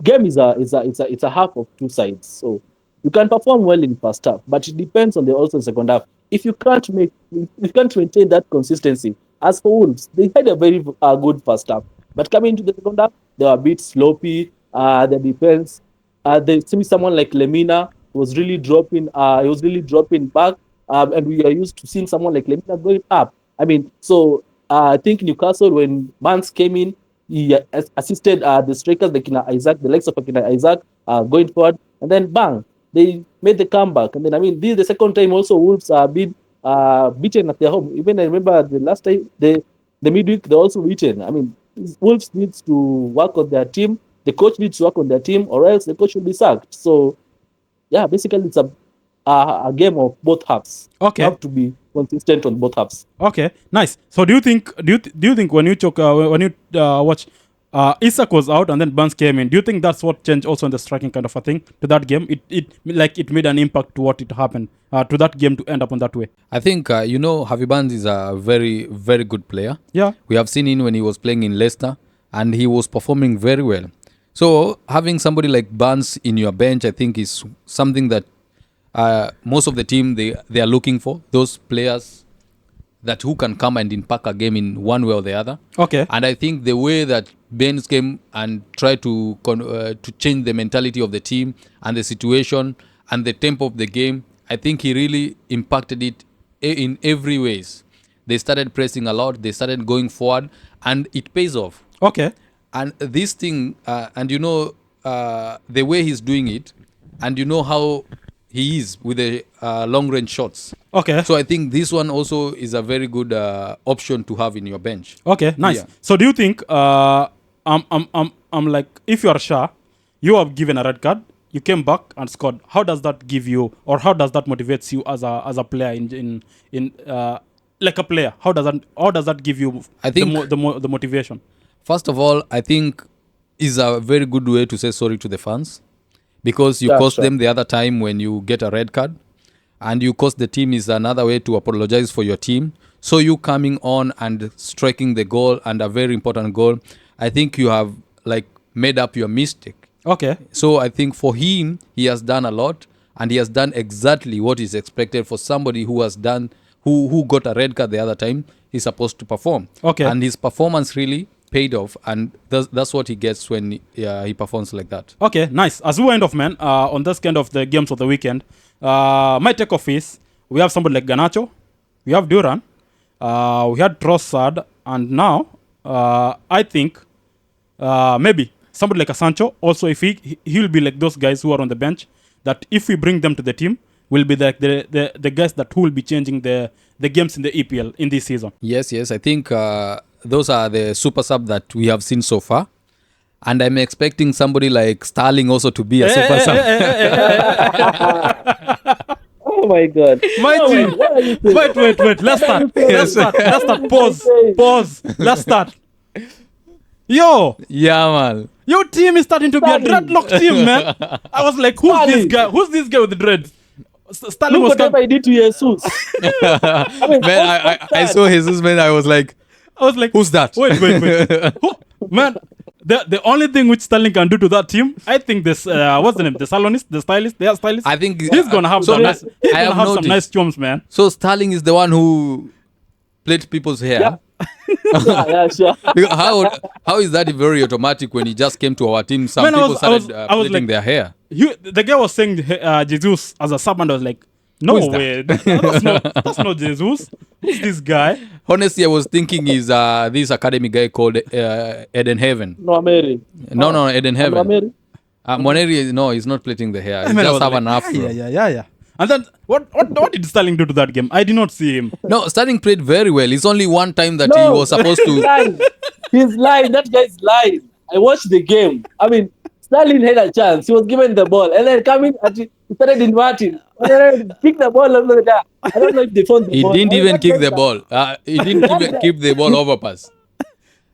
Speaker 2: game is a half of two sides. So you can perform well in first half, but it depends on the also second half. If you can't maintain that consistency, as for Wolves, they had a very good first half, but coming into the second half, they were a bit sloppy. The defense, they see someone like Lemina was really dropping. He was really dropping back, and we are used to seeing someone like Lemina going up. I mean, so I think Newcastle, when Barnes came in, he assisted the strikers like Isaac, the likes of Isaac, going forward, and then bang, they made the comeback. And then, I mean, this is the second time also Wolves are being beaten at their home. Even I remember the last time, the midweek, they also beaten. I mean, Wolves needs to work on their team. The coach needs to work on their team, or else the coach will be sacked. So, yeah, basically, it's a game of both halves.
Speaker 3: Okay.
Speaker 2: You have to be consistent on both halves.
Speaker 3: Okay, nice. So do you think when you watch Isak was out and then Barnes came in, do you think that's what changed also in the striking kind of a thing to that game? It made an impact to what it happened to that game to end up on that way.
Speaker 1: I think Harvey Barnes is a very, very good player.
Speaker 3: Yeah.
Speaker 1: We have seen him when he was playing in Leicester, and he was performing very well. So having somebody like Barnes in your bench, I think, is something that most of the team they are looking for. Those players that who can come and impact a game in one way or the other.
Speaker 3: Okay.
Speaker 1: And I think the way that Baines came and tried to change the mentality of the team and the situation and the tempo of the game, I think he really impacted it in every ways. They started pressing a lot. They started going forward, and it pays off.
Speaker 3: Okay.
Speaker 1: And this thing, and the way he's doing it, and how he is with the long-range shots.
Speaker 3: Okay.
Speaker 1: So I think this one also is a very good option to have in your bench.
Speaker 3: Okay, nice.
Speaker 1: Yeah.
Speaker 3: So do you think I'm like, if you are Shah, you have given a red card, you came back and scored. How does that give you, or how does that motivate you as a player in like a player? How does that give you
Speaker 1: I think
Speaker 3: the motivation?
Speaker 1: First of all, I think is a very good way to say sorry to the fans, because you cost them the other time when you get a red card, and you cost the team is another way to apologize for your team. So you coming on and striking the goal, and a very important goal, I think you have made up your mistake.
Speaker 3: Okay.
Speaker 1: So I think for him, he has done a lot, and he has done exactly what is expected for somebody who has done who got a red card the other time. He's supposed to perform.
Speaker 3: Okay.
Speaker 1: And his performance really paid off, and that's what he gets when he performs like that.
Speaker 3: Okay, nice. As we end off, man, on this kind of the games of the weekend, my take-off is we have somebody like Garnacho, we have Duran, we had Trossard, and now I think maybe somebody like a Sancho. Also, if he'll be like those guys who are on the bench, that if we bring them to the team, will be like the guys that who will be changing the games in the EPL in this season.
Speaker 1: Yes, I think those are the super sub that we have seen so far. And I'm expecting somebody like Sterling also to be a super sub.
Speaker 2: Oh my God.
Speaker 3: Wait. Let's start. Pause. Let's start. Yo.
Speaker 1: Yeah, man.
Speaker 3: Your team is starting to be a dreadlock team, man. I was like, who's this guy? Who's this guy with the dreads? Sterling
Speaker 2: Look
Speaker 3: was
Speaker 2: whatever I did to Jesus.
Speaker 1: I saw Jesus, man. I was like, who's that?
Speaker 3: Wait. Man, the only thing which Sterling can do to that team, I think this, what's the name? The stylist, their stylist.
Speaker 1: I think
Speaker 3: he's gonna have some nice chums, man.
Speaker 1: So Sterling is the one who played people's hair.
Speaker 2: Yeah. Yeah, sure.
Speaker 1: How is that very automatic when he just came to our team? Some people started plaiting their hair.
Speaker 3: The guy was saying Jesus as a sub, and I was like, no way. That's not Jesus. Who's this guy?
Speaker 1: Honestly, I was thinking is this academy guy called Eden Heaven.
Speaker 2: No, Mary.
Speaker 1: No, Eden Heaven.
Speaker 2: Mary.
Speaker 1: Moneri, no, he's not plaiting the hair. He just have an afro.
Speaker 3: Yeah. And then what did Sterling do to that game? I did not see him.
Speaker 1: No, Sterling played very well. It's only one time that he was supposed to.
Speaker 2: He's lying. That guy's lying. I watched the game. I mean, Sterling had a chance. He was given the ball, and then coming and he started inverting. Pick the ball over there. I don't know if they found the ball.
Speaker 1: He didn't even kick the ball. He didn't even keep the ball overpass.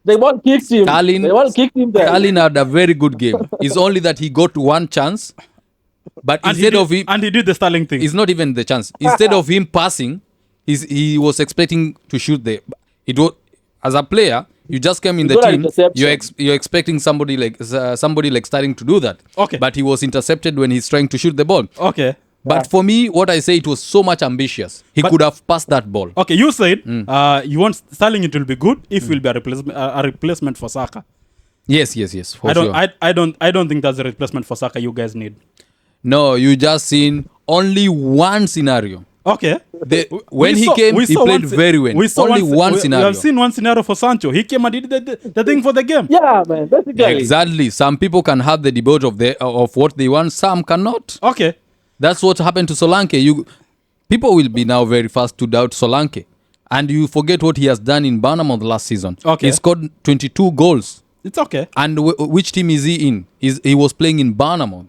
Speaker 2: The ball kicked him.
Speaker 1: Carlin,
Speaker 2: The ball kicked him there.
Speaker 1: Carlin had a very good game. It's only that he got one chance, but
Speaker 3: And
Speaker 1: instead of him,
Speaker 3: he did the Sterling thing.
Speaker 1: it's not even the chance. Instead of him passing, he was expecting to shoot the. It was as a player, you just came in
Speaker 2: He
Speaker 1: the
Speaker 2: got an
Speaker 1: team.
Speaker 2: interception.
Speaker 1: You're expecting somebody like starting to do that.
Speaker 3: Okay.
Speaker 1: But he was intercepted when he's trying to shoot the ball.
Speaker 3: Okay.
Speaker 1: But for me, what I say, it was so much ambitious. He
Speaker 3: But-
Speaker 1: could have passed that ball.
Speaker 3: Okay, you said you want Sterling, it will be good if it will be a replacement for Saka.
Speaker 1: Yes. For sure.
Speaker 3: I don't think that's a replacement for Saka you guys need.
Speaker 1: No, you just seen only one scenario.
Speaker 3: Okay.
Speaker 1: When he came, he played very well. Only one
Speaker 3: We
Speaker 1: scenario.
Speaker 3: have seen one scenario for Sancho. He came and did the thing for the game.
Speaker 2: Yeah, man. Basically.
Speaker 1: Exactly. Some people can have the debate of what they want. Some cannot.
Speaker 3: Okay.
Speaker 1: That's what happened to Solanke. People will be now very fast to doubt Solanke, and you forget what he has done in Bournemouth last season.
Speaker 3: Okay.
Speaker 1: He scored 22 goals.
Speaker 3: It's okay.
Speaker 1: And which team is he in? He was playing in Bournemouth.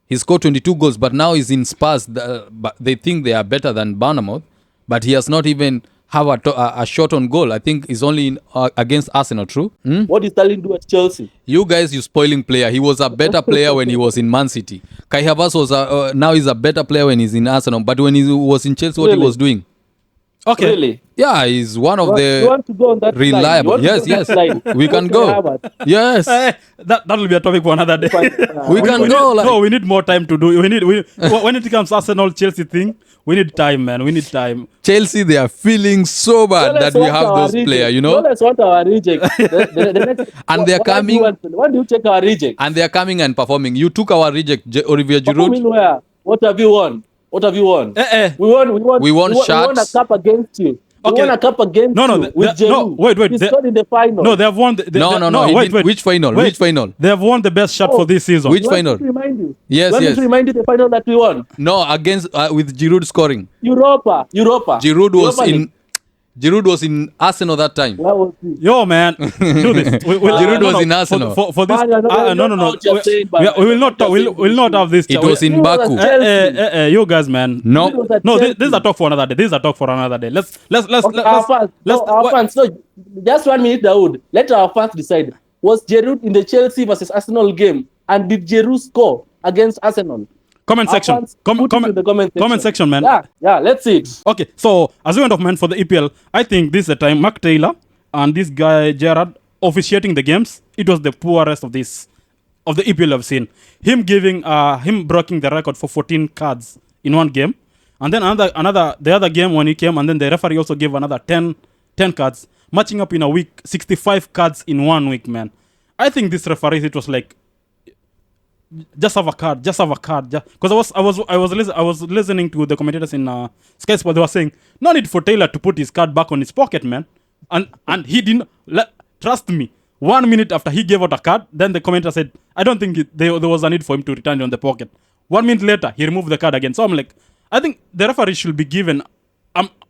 Speaker 1: He scored 22 goals, but now he's in Spurs. But they think they are better than Bournemouth, but he has not even have a shot on goal. I think he's only in, against Arsenal, true?
Speaker 2: What did Sterling do at Chelsea?
Speaker 1: You guys, you spoiling player. He was a better player when he was in Man City. Kai Havertz was now he's a better player when he's in Arsenal. But when he was in Chelsea, what he
Speaker 2: Really?
Speaker 1: was doing?
Speaker 3: Okay.
Speaker 2: Really?
Speaker 1: Yeah, he's one of
Speaker 2: You want to go on that
Speaker 1: reliable.
Speaker 2: line? You want to
Speaker 1: Yes,
Speaker 2: go on that line?
Speaker 1: we can
Speaker 2: Okay,
Speaker 1: go.
Speaker 2: Havertz.
Speaker 1: Yes,
Speaker 3: That will be a topic for another day.
Speaker 1: we can go.
Speaker 3: No, we need more time to do. When it comes Arsenal Chelsea thing, we need time, man. We need time.
Speaker 1: Chelsea, they are feeling so bad that we have those players, you know.
Speaker 2: Let's want our reject. The next,
Speaker 1: And they're coming-
Speaker 2: When do you take our reject?
Speaker 1: And they are coming and performing. You took our reject, Olivier
Speaker 2: Performing
Speaker 1: Giroud.
Speaker 2: where? What have you won? What have you won? We won.
Speaker 1: We won
Speaker 2: We won a
Speaker 1: shots.
Speaker 2: cup against you. We
Speaker 3: Okay.
Speaker 2: won a cup against
Speaker 3: No,
Speaker 2: you with Giroud.
Speaker 3: wait.
Speaker 2: He scored in the final.
Speaker 3: No, they have won.
Speaker 1: No, he
Speaker 3: Wait,
Speaker 1: didn't.
Speaker 3: wait.
Speaker 1: Which final?
Speaker 3: Wait.
Speaker 1: Which final?
Speaker 3: They have won the best shot
Speaker 2: Oh.
Speaker 3: for this season.
Speaker 1: Which
Speaker 2: You want
Speaker 1: final?
Speaker 2: me to remind you?
Speaker 1: Yes,
Speaker 2: You want me
Speaker 1: yes.
Speaker 2: to remind you the final that we won?
Speaker 1: No, against with Giroud scoring.
Speaker 2: Europa.
Speaker 1: Giroud was
Speaker 2: Europa League.
Speaker 1: Giroud was in Arsenal that time.
Speaker 2: Where was he?
Speaker 3: Yo, man, do this.
Speaker 1: Giroud was in Arsenal.
Speaker 3: For this,
Speaker 2: Man, no,
Speaker 3: no.
Speaker 2: what you're saying, but-
Speaker 3: We will not talk. We'll not have this.
Speaker 1: It
Speaker 3: chat.
Speaker 1: was in
Speaker 2: He was
Speaker 1: Baku.
Speaker 2: at Chelsea.
Speaker 3: You guys, man.
Speaker 2: He
Speaker 1: No,
Speaker 2: was at
Speaker 3: No, this is
Speaker 2: Chelsea.
Speaker 3: a talk for another day. This is a talk for another day. Let's
Speaker 2: Okay, our fans. Our fans. No, just 1 minute, Dawood. Let our fans decide. Was Giroud in the Chelsea versus Arsenal game, and did Giroud score against Arsenal?
Speaker 3: comment
Speaker 2: Our
Speaker 3: section.
Speaker 2: fans, put it in the
Speaker 3: Comment section, man.
Speaker 2: Yeah, let's see it.
Speaker 3: Okay, so as we went off, man, for the EPL, I think this is the time Mark Taylor and this guy Gerard officiating the games. It was the poorest of the EPL I've seen. Him breaking the record for 14 cards in one game, and then the other game when he came, and then the referee also gave another 10 cards, matching up in a week 65 cards in 1 week, man. I think this referee, it was like, just have a card. Because I was listening to the commentators in Sky Sports. They were saying no need for Taylor to put his card back on his pocket, man. And he didn't trust me. 1 minute after he gave out a card, then the commentator said, I don't think there was a need for him to return it on the pocket. 1 minute later, he removed the card again. So I'm like, I think the referee should be given.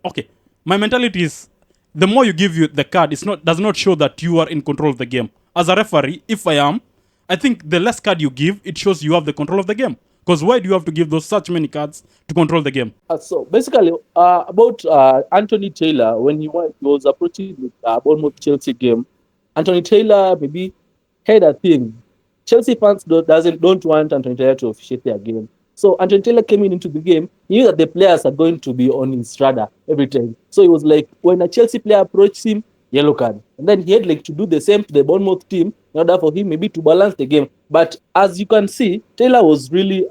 Speaker 3: Okay. My mentality is, the more you give you the card, does not show that you are in control of the game. As a referee, if I am, I think the less card you give, it shows you have the control of the game. Because why do you have to give those such many cards to control the game?
Speaker 2: So basically, about Anthony Taylor, when he was approaching the Bournemouth Chelsea game, Anthony Taylor maybe had a thing. Chelsea fans don't want Anthony Taylor to officiate their game. So Anthony Taylor came into the game, he knew that the players are going to be on his radar every time. So it was like, when a Chelsea player approached him, yellow card. And then he had like to do the same to the Bournemouth team in order for him maybe to balance the game. But as you can see, Taylor was really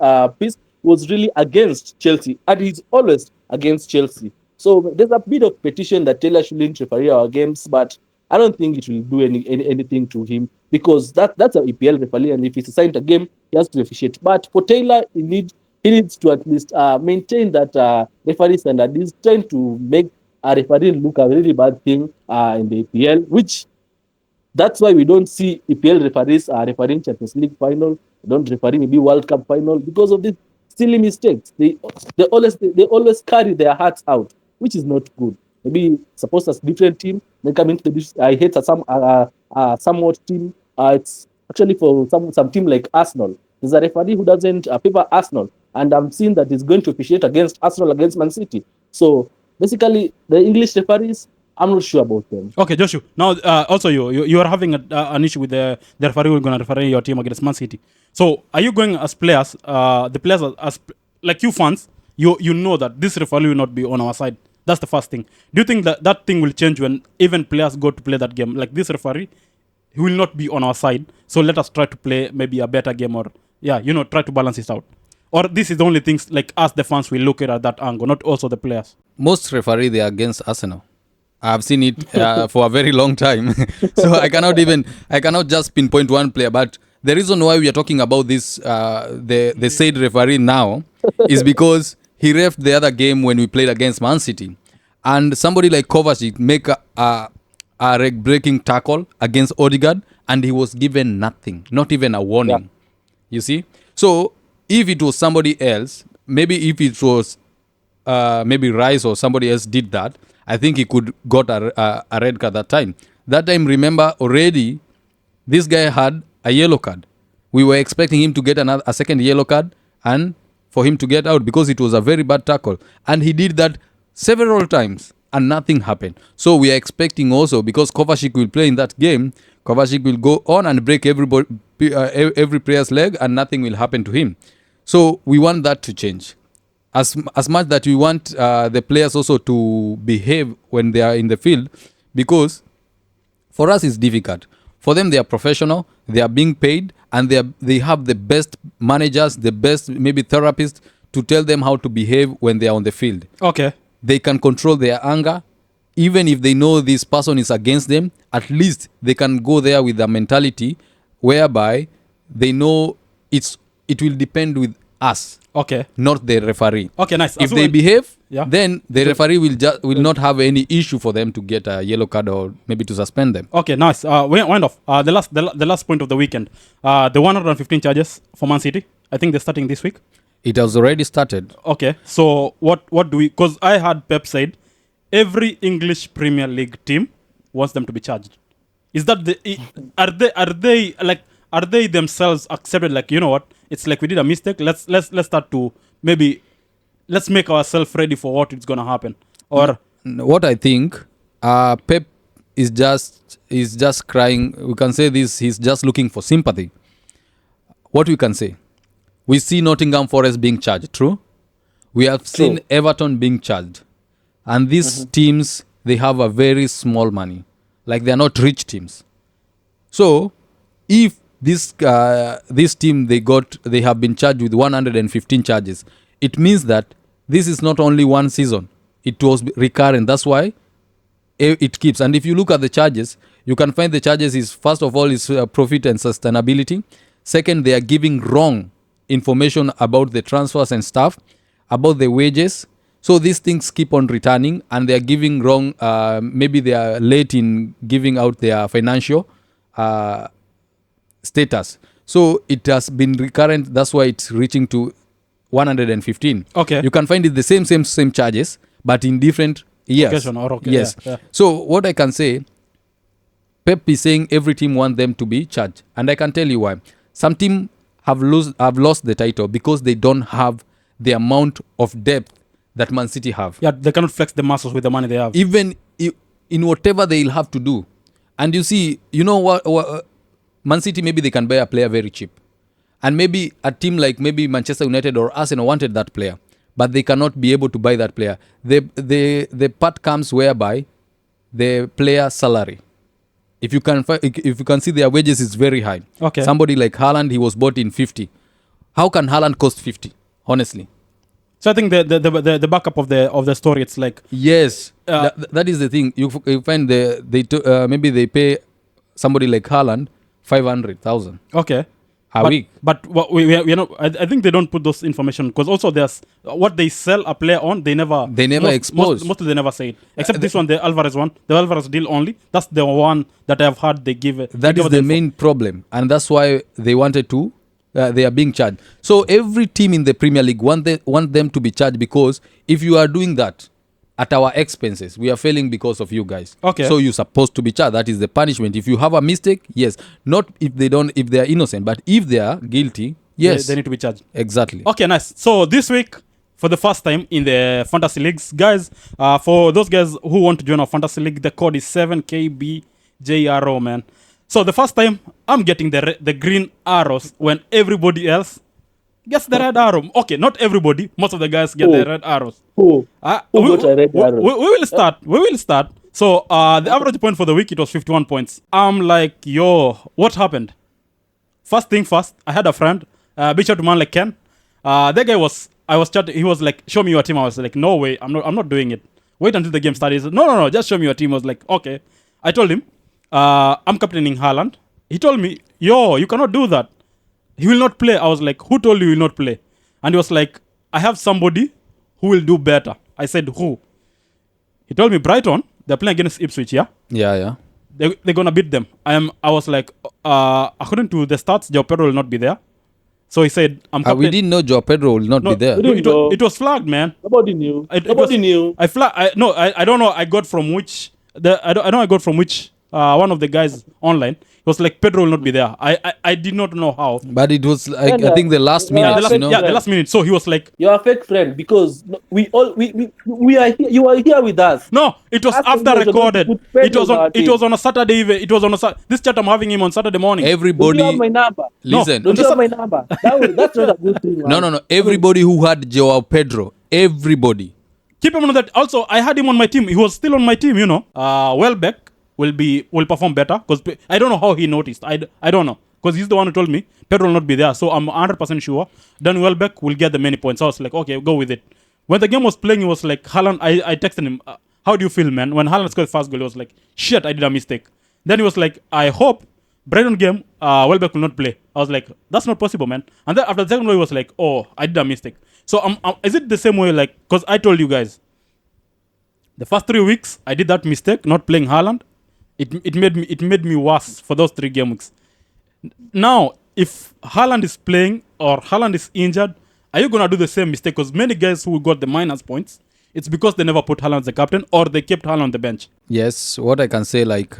Speaker 2: against Chelsea, and he's always against Chelsea. So there's a bit of petition that Taylor shouldn't referee our games, but I don't think it will do anything to him, because that's an EPL referee, and if he's assigned a game, he has to officiate. But for Taylor, he needs to at least maintain that referee standard. He's trying to make a referee look a really bad thing in the EPL, which that's why we don't see EPL referees refereeing Champions League final, don't referee maybe World Cup final, because of these silly mistakes. They always carry their hearts out, which is not good. Maybe suppose as different team, they come into this. I hate somewhat team. It's actually for some team like Arsenal. There's a referee who doesn't favor Arsenal, and I'm seeing that he's going to officiate against Arsenal against Man City. So basically, the English referees I'm not sure about them.
Speaker 3: Okay, Joshua. Now, also you are having an issue with the referee who's going to referee your team against Man City. So, are you going as players? The players as like you fans, you know that this referee will not be on our side. That's the first thing. Do you think that thing will change when even players go to play that game? Like this referee, he will not be on our side. So let us try to play maybe a better game, or try to balance it out. Or this is the only things like us the fans will look at that angle, not also the players.
Speaker 1: Most referee, they are against Arsenal. I've seen it for a very long time. So I cannot just pinpoint one player. But the reason why we are talking about this, the said referee now, is because he reffed the other game when we played against Man City. And somebody like Kovacic make a breaking tackle against Odegaard, and he was given nothing, not even a warning. Yeah. You see? So if it was somebody else, maybe if it was maybe Rice or somebody else did that, I think he could got a red card that time. That time, remember, already, this guy had a yellow card. We were expecting him to get a second yellow card and for him to get out because it was a very bad tackle. And he did that several times and nothing happened. So we are expecting also, because Kovacic will play in that game, Kovacic will go on and break every player's leg and nothing will happen to him. So we want that to change. As much that we want the players also to behave when they are in the field, because for us it's difficult. For them, they are professional, they are being paid, and they have the best managers, the best maybe therapists to tell them how to behave when they are on the field.
Speaker 3: Okay.
Speaker 1: They can control their anger. Even if they know this person is against them, at least they can go there with a mentality whereby they know it will depend with us.
Speaker 3: Okay.
Speaker 1: Not the referee.
Speaker 3: Okay, nice.
Speaker 1: If they behave, then the referee will not have any issue for them to get a yellow card or maybe to suspend them.
Speaker 3: Okay, nice. Wind off. The last point of the weekend. The 115 charges for Man City. I think they're starting this week.
Speaker 1: It has already started.
Speaker 3: Okay. So what do we? Because I had Pep said every English Premier League team wants them to be charged. Is that are they themselves accepted? Like, you know what? It's like we did a mistake. Let's start to maybe let's make ourselves ready for what is gonna happen. Or
Speaker 1: what I think, Pep is just crying. We can say this. He's just looking for sympathy. What we can say, we see Nottingham Forest being charged. True. We have seen Everton being charged, and these teams, they have a very small money. Like, they are not rich teams. So if this team they have been charged with 115 charges, it means that this is not only one season, it was recurrent. That's why it keeps. And if you look at the charges, you can find the charges is, first of all, is profit and sustainability. Second, they are giving wrong information about the transfers and stuff, about the wages. So these things keep on returning, and they are giving wrong, maybe they are late in giving out their financial status. So it has been recurrent. That's why it's reaching to 115.
Speaker 3: Okay.
Speaker 1: You can find it the same charges, but in different years.
Speaker 3: Okay,
Speaker 1: yes.
Speaker 3: Yeah.
Speaker 1: So what I can say, Pep is saying every team want them to be charged, and I can tell you why. Some team have lost the title because they don't have the amount of depth that Man City have.
Speaker 3: Yeah, they cannot flex the muscles with the money they have.
Speaker 1: Even in whatever they'll have to do. And you see, you know what Man City, maybe they can buy a player very cheap. And maybe a team like maybe Manchester United or Arsenal wanted that player, but they cannot be able to buy that player. The part comes whereby the player salary, if you can see their wages is very high.
Speaker 3: Okay.
Speaker 1: Somebody like Haaland, he was bought in 50. How can Haaland cost 50? Honestly.
Speaker 3: So I think the backup of the story, it's like,
Speaker 1: yes, that is the thing. You find maybe they pay somebody like Haaland 500,000
Speaker 3: okay,
Speaker 1: a week.
Speaker 3: But we know, I think they don't put those information, because also there's what they sell a player on. They never
Speaker 1: expose.
Speaker 3: Mostly they never say it. Except this one, the Alvarez one, the Alvarez deal only. That's the one that I've heard they give.
Speaker 1: That is the main problem, and that's why they wanted to. They are being charged. So every team in the Premier League want them to be charged, because if you are doing that at our expenses, we are failing because of you guys.
Speaker 3: Okay.
Speaker 1: So you're supposed to be charged. That is the punishment. If you have a mistake, yes. Not if they are innocent, but if they are guilty, yes.
Speaker 3: They need to be charged.
Speaker 1: Exactly.
Speaker 3: Okay, nice. So this week, for the first time in the fantasy leagues. Guys, for those guys who want to join our fantasy league, the code is 7KBJRO, man. So the first time, I'm getting the green arrows when everybody else gets the red arrow. Okay, not everybody. Most of the guys get the red arrows.
Speaker 2: Who got a red arrow?
Speaker 3: We will start. We will start. So the average point for the week, it was 51 points. I'm like, yo, what happened? First thing first, I had a friend, big shout to man like Ken. That guy I was chatting. He was like, show me your team. I was like, no way, I'm not doing it. Wait until the game started. He said, no, just show me your team. I was like, okay. I told him, I'm captaining Haaland. He told me, yo, you cannot do that. He will not play. I was like, who told you he will not play? And he was like, I have somebody who will do better. I said, who? He told me Brighton, they're playing against Ipswich, yeah?
Speaker 1: Yeah.
Speaker 3: They're going to beat them. I was like, according to the stats, Joe Pedro will not be there. So he said, I'm captain.
Speaker 1: We didn't know Joe Pedro will not be there.
Speaker 3: It was flagged, man.
Speaker 2: Nobody knew. Nobody knew.
Speaker 3: I don't know. I got from which one of the guys online. It was like Pedro will not be there. I did not know how.
Speaker 1: But it was like, I think the last minute,
Speaker 3: the last minute. So he was like,
Speaker 2: you're a fake friend because we are here. You are here with us.
Speaker 3: No, it was after recorded. It was on a Saturday evening. It was on this chat I'm having him on Saturday morning.
Speaker 1: Everybody.
Speaker 2: Don't you have my number?
Speaker 1: Listen.
Speaker 2: Don't you have my number? That's not a good thing. Man.
Speaker 1: No. Everybody who had Joao Pedro, everybody.
Speaker 3: Keep him on that. Also, I had him on my team. He was still on my team, you know. Welbeck will perform better because I don't know how he noticed. I don't know because he's the one who told me Pedro will not be there. So I'm 100% sure Dan Welbeck will get the many points. So I was like, okay, go with it. When the game was playing, he was like, Haaland, I texted him, how do you feel, man? When Haaland scored the first goal, he was like, shit, I did a mistake. Then he was like, I hope Brighton game, Welbeck will not play. I was like, that's not possible, man. And then after the second goal, he was like, oh, I did a mistake. So is it the same way, like, because I told you guys, the first 3 weeks, I did that mistake, not playing Haaland. It made me worse for those 3 game weeks. Now, if Haaland is playing or Haaland is injured, are you gonna do the same mistake? Because many guys who got the minus points, it's because they never put Haaland as the captain or they kept Haaland on the bench.
Speaker 1: Yes, what I can say, like,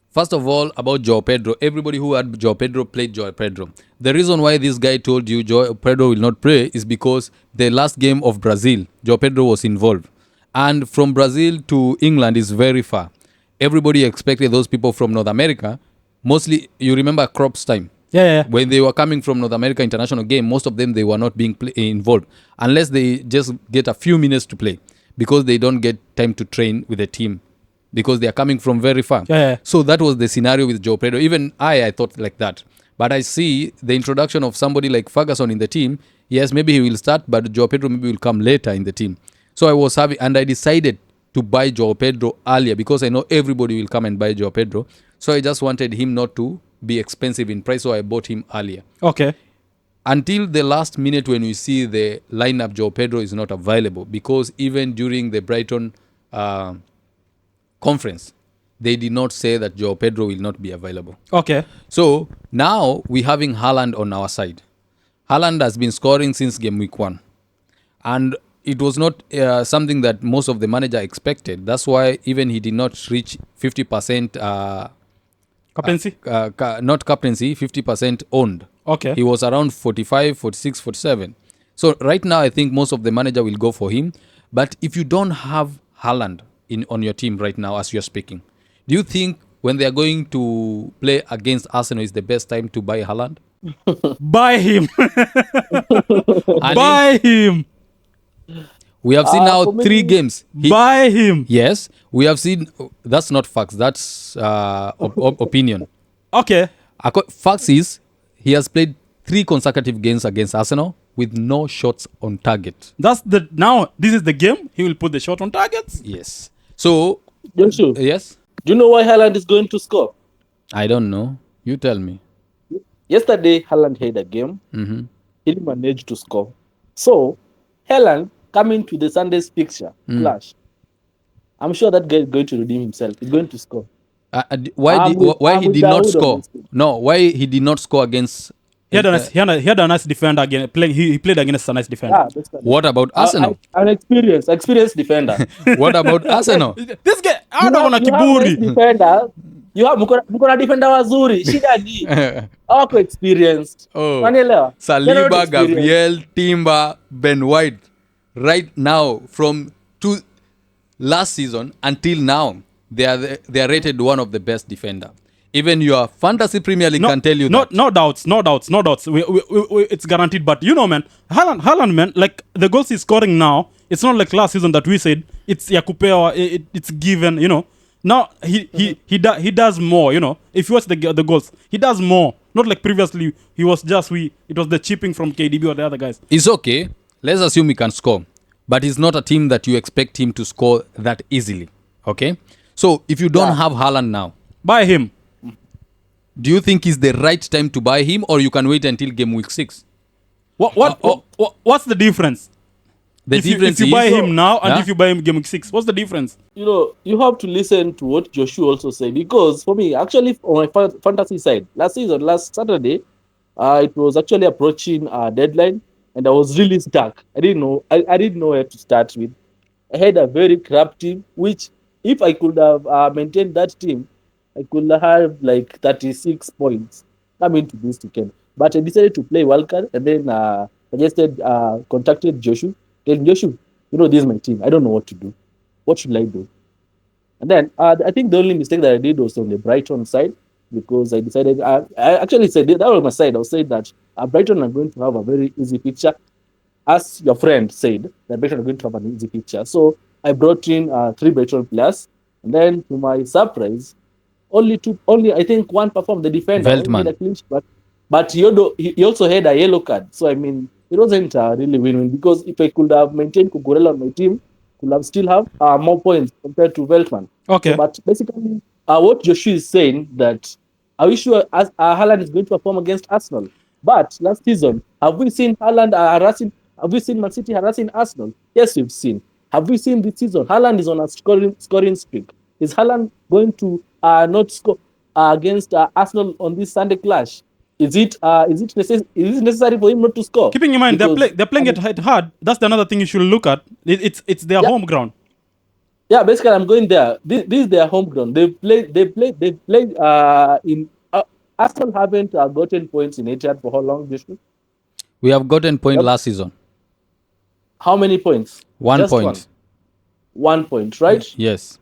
Speaker 1: first of all, about Joao Pedro, everybody who had Joao Pedro played Joao Pedro. The reason why this guy told you Joao Pedro will not play is because the last game of Brazil, Joao Pedro was involved. And from Brazil to England is very far. Everybody expected those people from North America, mostly, you remember Kropp's time?
Speaker 3: Yeah.
Speaker 1: When they were coming from North America international game, most of them, they were not being involved unless they just get a few minutes to play because they don't get time to train with the team because they are coming from very far.
Speaker 3: Yeah.
Speaker 1: So that was the scenario with Joao Pedro. Even I thought like that. But I see the introduction of somebody like Ferguson in the team. Yes, maybe he will start, but Joao Pedro maybe will come later in the team. So I decided to buy Joao Pedro earlier because I know everybody will come and buy Joao Pedro. So I just wanted him not to be expensive in price, so I bought him earlier.
Speaker 3: Okay.
Speaker 1: Until the last minute when you see the lineup, Joao Pedro is not available because even during the Brighton conference, they did not say that Joao Pedro will not be available.
Speaker 3: Okay.
Speaker 1: So now we're having Haaland on our side. Haaland has been scoring since game week 1. And it was not something that most of the manager expected. That's why even he did not reach 50%
Speaker 3: captaincy?
Speaker 1: Not captaincy, 50% owned.
Speaker 3: Okay.
Speaker 1: He was around 45, 46, 47. So right now, I think most of the manager will go for him. But if you don't have Haaland on your team right now, as you're speaking, do you think when they are going to play against Arsenal is the best time to buy Haaland?
Speaker 3: Buy him. Buy him.
Speaker 1: We have seen now 3 games.
Speaker 3: Buy him.
Speaker 1: Yes, we have seen. That's not facts. That's opinion.
Speaker 3: Okay.
Speaker 1: Facts is he has played 3 consecutive games against Arsenal with no shots on target.
Speaker 3: Now this is the game. He will put the shot on targets.
Speaker 1: Yes. So.
Speaker 2: Joshua,
Speaker 1: Yes.
Speaker 2: Do you know why Haaland is going to score?
Speaker 1: I don't know. You tell me.
Speaker 2: Yesterday, Haaland had a game.
Speaker 1: Mm-hmm.
Speaker 2: He didn't manage to score. So, Haaland coming to the Sunday's fixture, Flash. I'm sure that guy is going to redeem himself. He's going to score.
Speaker 1: Why he did not score? No, why he did not score against?
Speaker 3: He had a nice defender again. He played against a nice defender.
Speaker 2: Yeah,
Speaker 1: what about Arsenal?
Speaker 2: An experienced defender.
Speaker 1: What about Arsenal?
Speaker 3: This guy, I don't want to
Speaker 2: You have
Speaker 3: kiburi.
Speaker 2: nice defender. mko na defender wazuri. Shida ni hawako experienced.
Speaker 1: Oh,
Speaker 2: Unanielewa? They're not
Speaker 1: Saliba,
Speaker 2: experienced.
Speaker 1: Gabriel, Timber, Ben White. Right now, from last season until now, they are rated one of the best defender. Even your fantasy Premier League can tell you that.
Speaker 3: No doubts. It's guaranteed. But you know, man, Haaland, man, like the goals he's scoring now, it's not like last season that we said it's Yakupewa, it's given, you know. Now he does more, you know. If you watch the goals, he does more. Not like previously, he was just it was the chipping from KDB or the other guys.
Speaker 1: It's okay. Let's assume he can score. But it's not a team that you expect him to score that easily. Okay? So if you don't have Haaland now,
Speaker 3: Buy him.
Speaker 1: do you think it's the right time to buy him, or you can wait until game week 6?
Speaker 3: What's the difference?
Speaker 1: The difference
Speaker 3: if you buy
Speaker 1: is,
Speaker 3: him now and
Speaker 1: Yeah?
Speaker 3: if you buy him game week 6, what's the difference?
Speaker 2: You know, you have to listen to what Joshua also said, because for me, actually, on my fantasy side, last Saturday, it was actually approaching deadline, and I was really stuck. I didn't know where to start with. I had a very crap team, which if I could have maintained that team, I could have like 36 points coming to this weekend. But I decided to play wildcard, and then contacted Joshua. Telling Joshua, you know, this is my team. I don't know what to do. What should I do? And then I think the only mistake that I did was on the Brighton side, because I decided, I actually said that was my side. I was saying that Brighton are going to have a very easy picture. As your friend said, that Brighton are going to have an easy picture. So I brought in 3 Brighton players. And then to my surprise, only I think one performed, the defender.
Speaker 1: Veltman.
Speaker 2: Only had a clean sheet, but he also had a yellow card. So I mean, it wasn't really win-win, because if I could have maintained Cucurella on my team, could have still have more points compared to Veltman.
Speaker 3: Okay.
Speaker 2: So, but basically, what Joshua is saying, that are we sure Haaland is going to perform against Arsenal? But last season, have we seen Haaland harassing? Have we seen Man City harassing Arsenal? Yes, we've seen. Have we seen this season? Haaland is on a scoring streak. Is Haaland going to not score against Arsenal on this Sunday clash? Is it necessary for him not to score?
Speaker 3: Keeping in mind,
Speaker 2: Because,
Speaker 3: they're playing it hard. That's another thing you should look at. It's their home ground.
Speaker 2: Yeah, basically, I'm going there. This is their home ground. They played in Arsenal haven't gotten points in Etihad for how long, Joshua?
Speaker 1: We have gotten point last season.
Speaker 2: How many points?
Speaker 1: 1
Speaker 2: Just
Speaker 1: point.
Speaker 2: 1 point, right?
Speaker 1: Yes.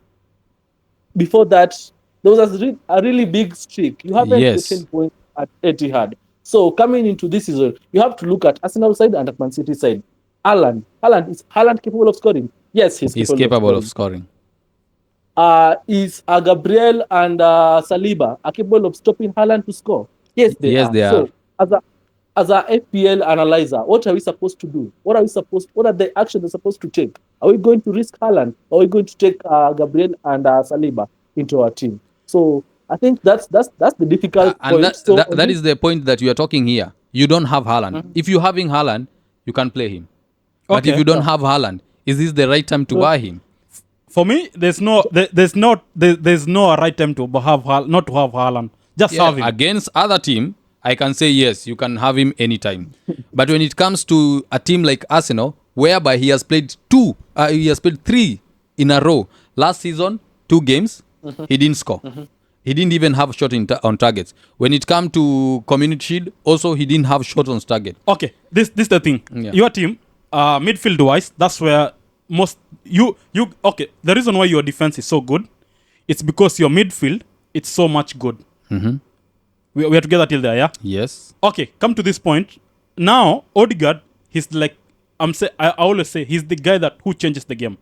Speaker 2: Before that, there was a really big streak. You haven't
Speaker 1: Yes.
Speaker 2: gotten points at Etihad. So coming into this season, you have to look at Arsenal side and at Man City side. Is Haaland capable of scoring? Yes, he's
Speaker 1: Capable of scoring.
Speaker 2: Is Gabriel and Saliba are capable of stopping Haaland to score? Yes, they are.
Speaker 1: They
Speaker 2: So as a FPL analyzer, what are we supposed to do? What are the actions we're supposed to take? Are we going to risk Haaland? Or are we going to take Gabriel and Saliba into our team? So I think that's the difficult
Speaker 1: And
Speaker 2: point.
Speaker 1: that is the point that you are talking here. You don't have Haaland. If you're having Haaland, you can play him. But
Speaker 3: Okay.
Speaker 1: if you don't have Haaland, is this the right time to buy him?
Speaker 3: For me, there's no right time to have not to have Haaland. Just have him.
Speaker 1: Against other team, I can say yes, you can have him anytime. But when it comes to a team like Arsenal, whereby he has played 3 in a row. Last season, 2 games, he didn't score. He didn't even have shot on targets. When it comes to Community Shield, also he didn't have shot on target.
Speaker 3: Okay, this the thing.
Speaker 1: Yeah.
Speaker 3: Your team, midfield wise, that's where most you okay. The reason why your defense is so good, it's because your midfield it's so much good. We are together till there, yeah.
Speaker 1: Yes.
Speaker 3: Okay, come to this point. Now Odegaard, he's like I always say he's the guy who changes the game,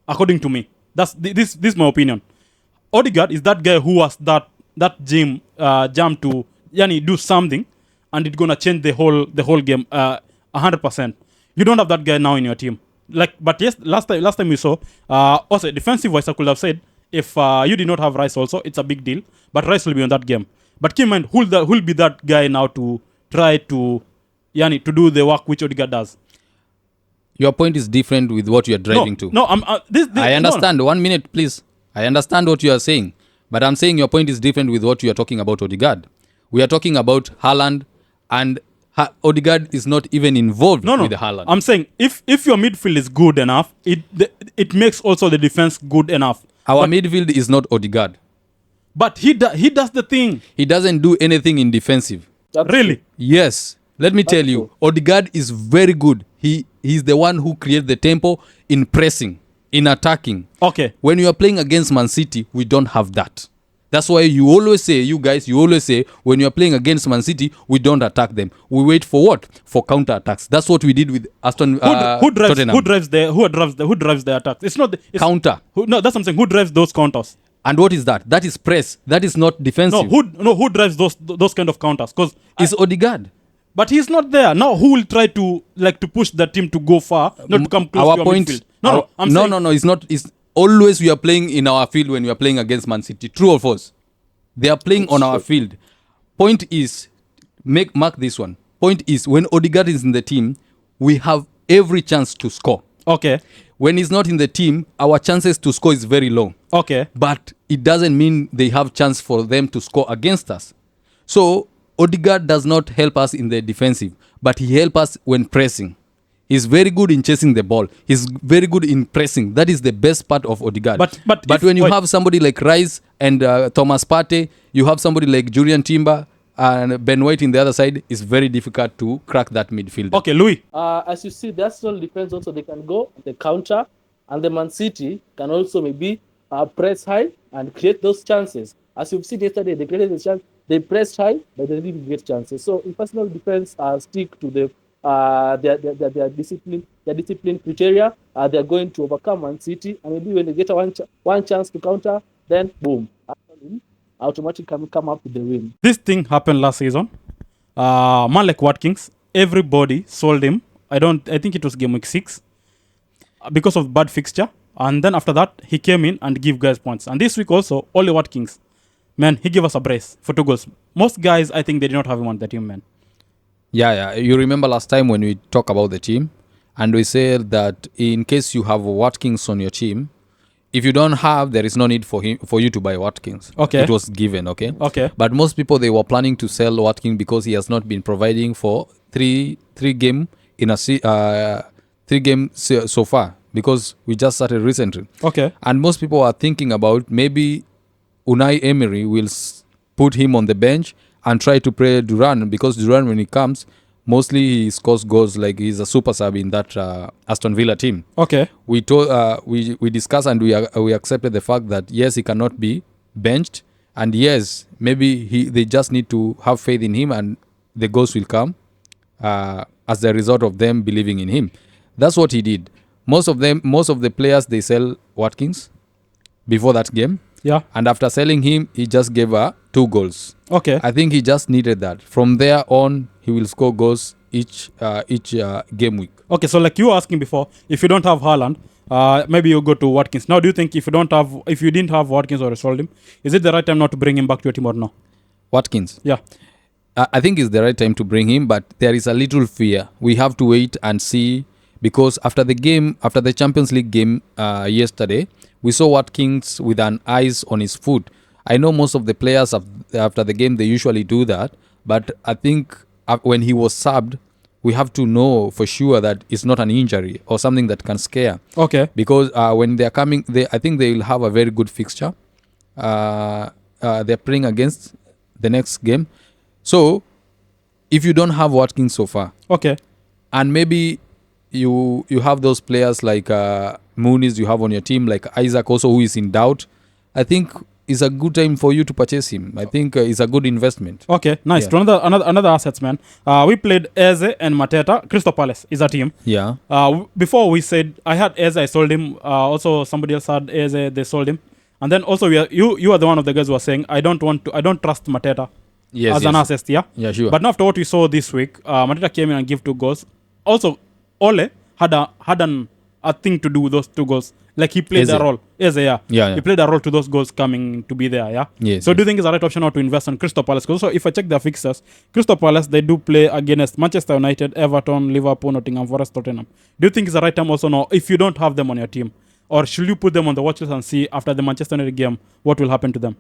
Speaker 3: according to me. This is my opinion. Odegaard is that guy who was that jam to do something, and it's gonna change the whole game 100%. You don't have that guy now in your team. But yes, last time we saw also defensive wise, I could have said if you did not have Rice also, it's a big deal. But Rice will be on that game. But keep in mind, who'll be that guy now to try to do the work which Odegaard does?
Speaker 1: Your point is different with what you are driving to.
Speaker 3: No, this
Speaker 1: I understand. 1 minute, please. I understand what you are saying. But I'm saying your point is different with what you are talking about Odegaard. We are talking about Haaland, and Odegaard is not even involved with Haaland.
Speaker 3: I'm saying if your midfield is good enough, it makes also the defense good enough.
Speaker 1: Our midfield is not Odegaard.
Speaker 3: But he does the thing.
Speaker 1: He doesn't do anything in defensive.
Speaker 2: That's
Speaker 3: Really?
Speaker 1: Yes. Let me tell you,
Speaker 2: true.
Speaker 1: Odegaard is very good. He's the one who creates the tempo in pressing, in attacking.
Speaker 3: Okay.
Speaker 1: When you are playing against Man City, we don't have that. That's why you always say, when you are playing against Man City, we don't attack them. We wait for what? For counter attacks. That's what we did with Aston Tottenham.
Speaker 3: Who drives the attacks? It's not it's,
Speaker 1: Counter.
Speaker 3: No, that's something. Who drives those counters?
Speaker 1: And what is that? That is press. That is not defensive.
Speaker 3: Who drives those kind of counters? Because
Speaker 1: It's Odegaard.
Speaker 3: but he's not there now. Who will try to push the team to go far, not to come close
Speaker 1: Our
Speaker 3: to your
Speaker 1: point.
Speaker 3: midfield? No, I'm saying,
Speaker 1: no. It's not. It's always we are playing in our field when we are playing against Man City. True or false? They are playing on our field. Point is, mark this one. Point is, when Odegaard is in the team, we have every chance to score.
Speaker 3: Okay.
Speaker 1: When he's not in the team, our chances to score is very low.
Speaker 3: Okay.
Speaker 1: But it doesn't mean they have chance for them to score against us. So Odegaard does not help us in the defensive, but he helps us when pressing. He's very good in chasing the ball. He's very good in pressing. That is the best part of Odegaard.
Speaker 3: But
Speaker 1: when you have somebody like Rice and Thomas Partey, you have somebody like Julian Timber and Ben White in the other side, it's very difficult to crack that midfield.
Speaker 3: Okay, Louis.
Speaker 2: As you see, the Arsenal defense also, they can go the counter, and the Man City can also maybe press high and create those chances. As you've seen yesterday, they created the chance. They pressed high, but they didn't get chances. So if Arsenal defense stick to their discipline criteria, they're going to overcome Man City, and maybe when they get one chance to counter, then boom, Arsenal automatically come up with the win.
Speaker 3: This thing happened last season. Man like Watkins, everybody sold him. I think it was game week 6 because of bad fixture. And then after that, he came in and give guys points. And this week also, Oli Watkins, man, he gave us a brace for 2 goals. Most guys, I think they did not have him on the team, man.
Speaker 1: Yeah. You remember last time when we talked about the team, and we said that in case you have Watkins on your team, if you don't have, there is no need for you to buy Watkins.
Speaker 3: Okay.
Speaker 1: It was given, okay?
Speaker 3: Okay.
Speaker 1: But most people, they were planning to sell Watkins because he has not been providing for three game in a 3 games so far, because we just started recently.
Speaker 3: Okay.
Speaker 1: And most people are thinking about maybe Unai Emery will put him on the bench and try to play Duran, because Duran, when he comes, mostly he scores goals, like he's a super sub in that Aston Villa team.
Speaker 3: Okay.
Speaker 1: We discussed and we accepted the fact that yes, he cannot be benched, and yes, maybe they just need to have faith in him, and the goals will come as the result of them believing in him. That's what he did. Most of the players, they sell Watkins before that game.
Speaker 3: Yeah.
Speaker 1: And after selling him, he just gave 2 goals.
Speaker 3: Okay.
Speaker 1: I think he just needed that. From there on, he will score goals each game week.
Speaker 3: Okay, so like you were asking before, if you don't have Haaland, maybe you go to Watkins. Now, do you think if you didn't have Watkins or you sold him, is it the right time not to bring him back to your team or no?
Speaker 1: Watkins?
Speaker 3: Yeah.
Speaker 1: I think it's the right time to bring him, but there is a little fear. We have to wait and see, because after the Champions League game yesterday, we saw Watkins with an ice on his foot. I know most of the players after the game, they usually do that, but I think when he was subbed, we have to know for sure that it's not an injury or something that can scare.
Speaker 3: Okay.
Speaker 1: Because when they're coming, I think they will have a very good fixture. They're playing against the next game. So, if you don't have Watkins so far,
Speaker 3: okay,
Speaker 1: and maybe you have those players like Muniz you have on your team, like Isaac also, who is in doubt, I think it's a good time for you to purchase him. I think it's a good investment.
Speaker 3: Okay, nice.
Speaker 1: Yeah.
Speaker 3: To another assets, man. We played Eze and Mateta. Crystal Palace is a team.
Speaker 1: Yeah.
Speaker 3: Before we said I had Eze, I sold him. Also, somebody else had Eze, they sold him. And then also you are the one of the guys who are saying I don't trust Mateta as an asset. Yeah.
Speaker 1: Yeah, sure.
Speaker 3: But now after what we saw this week, Mateta came in and gave 2 goals. Also, Ole had a thing to do with those 2 goals. Like he played a role. Eze, yeah. He played a role to those goals coming to be there, yeah.
Speaker 1: Yes.
Speaker 3: So do you think it's the right option now to invest on Crystal Palace? Because also if I check their fixtures, Crystal Palace, they do play against Manchester United, Everton, Liverpool, Nottingham Forest, Tottenham. Do you think it's the right time also now if you don't have them on your team? Or should you put them on the watch list and see after the Manchester United game what will happen to them?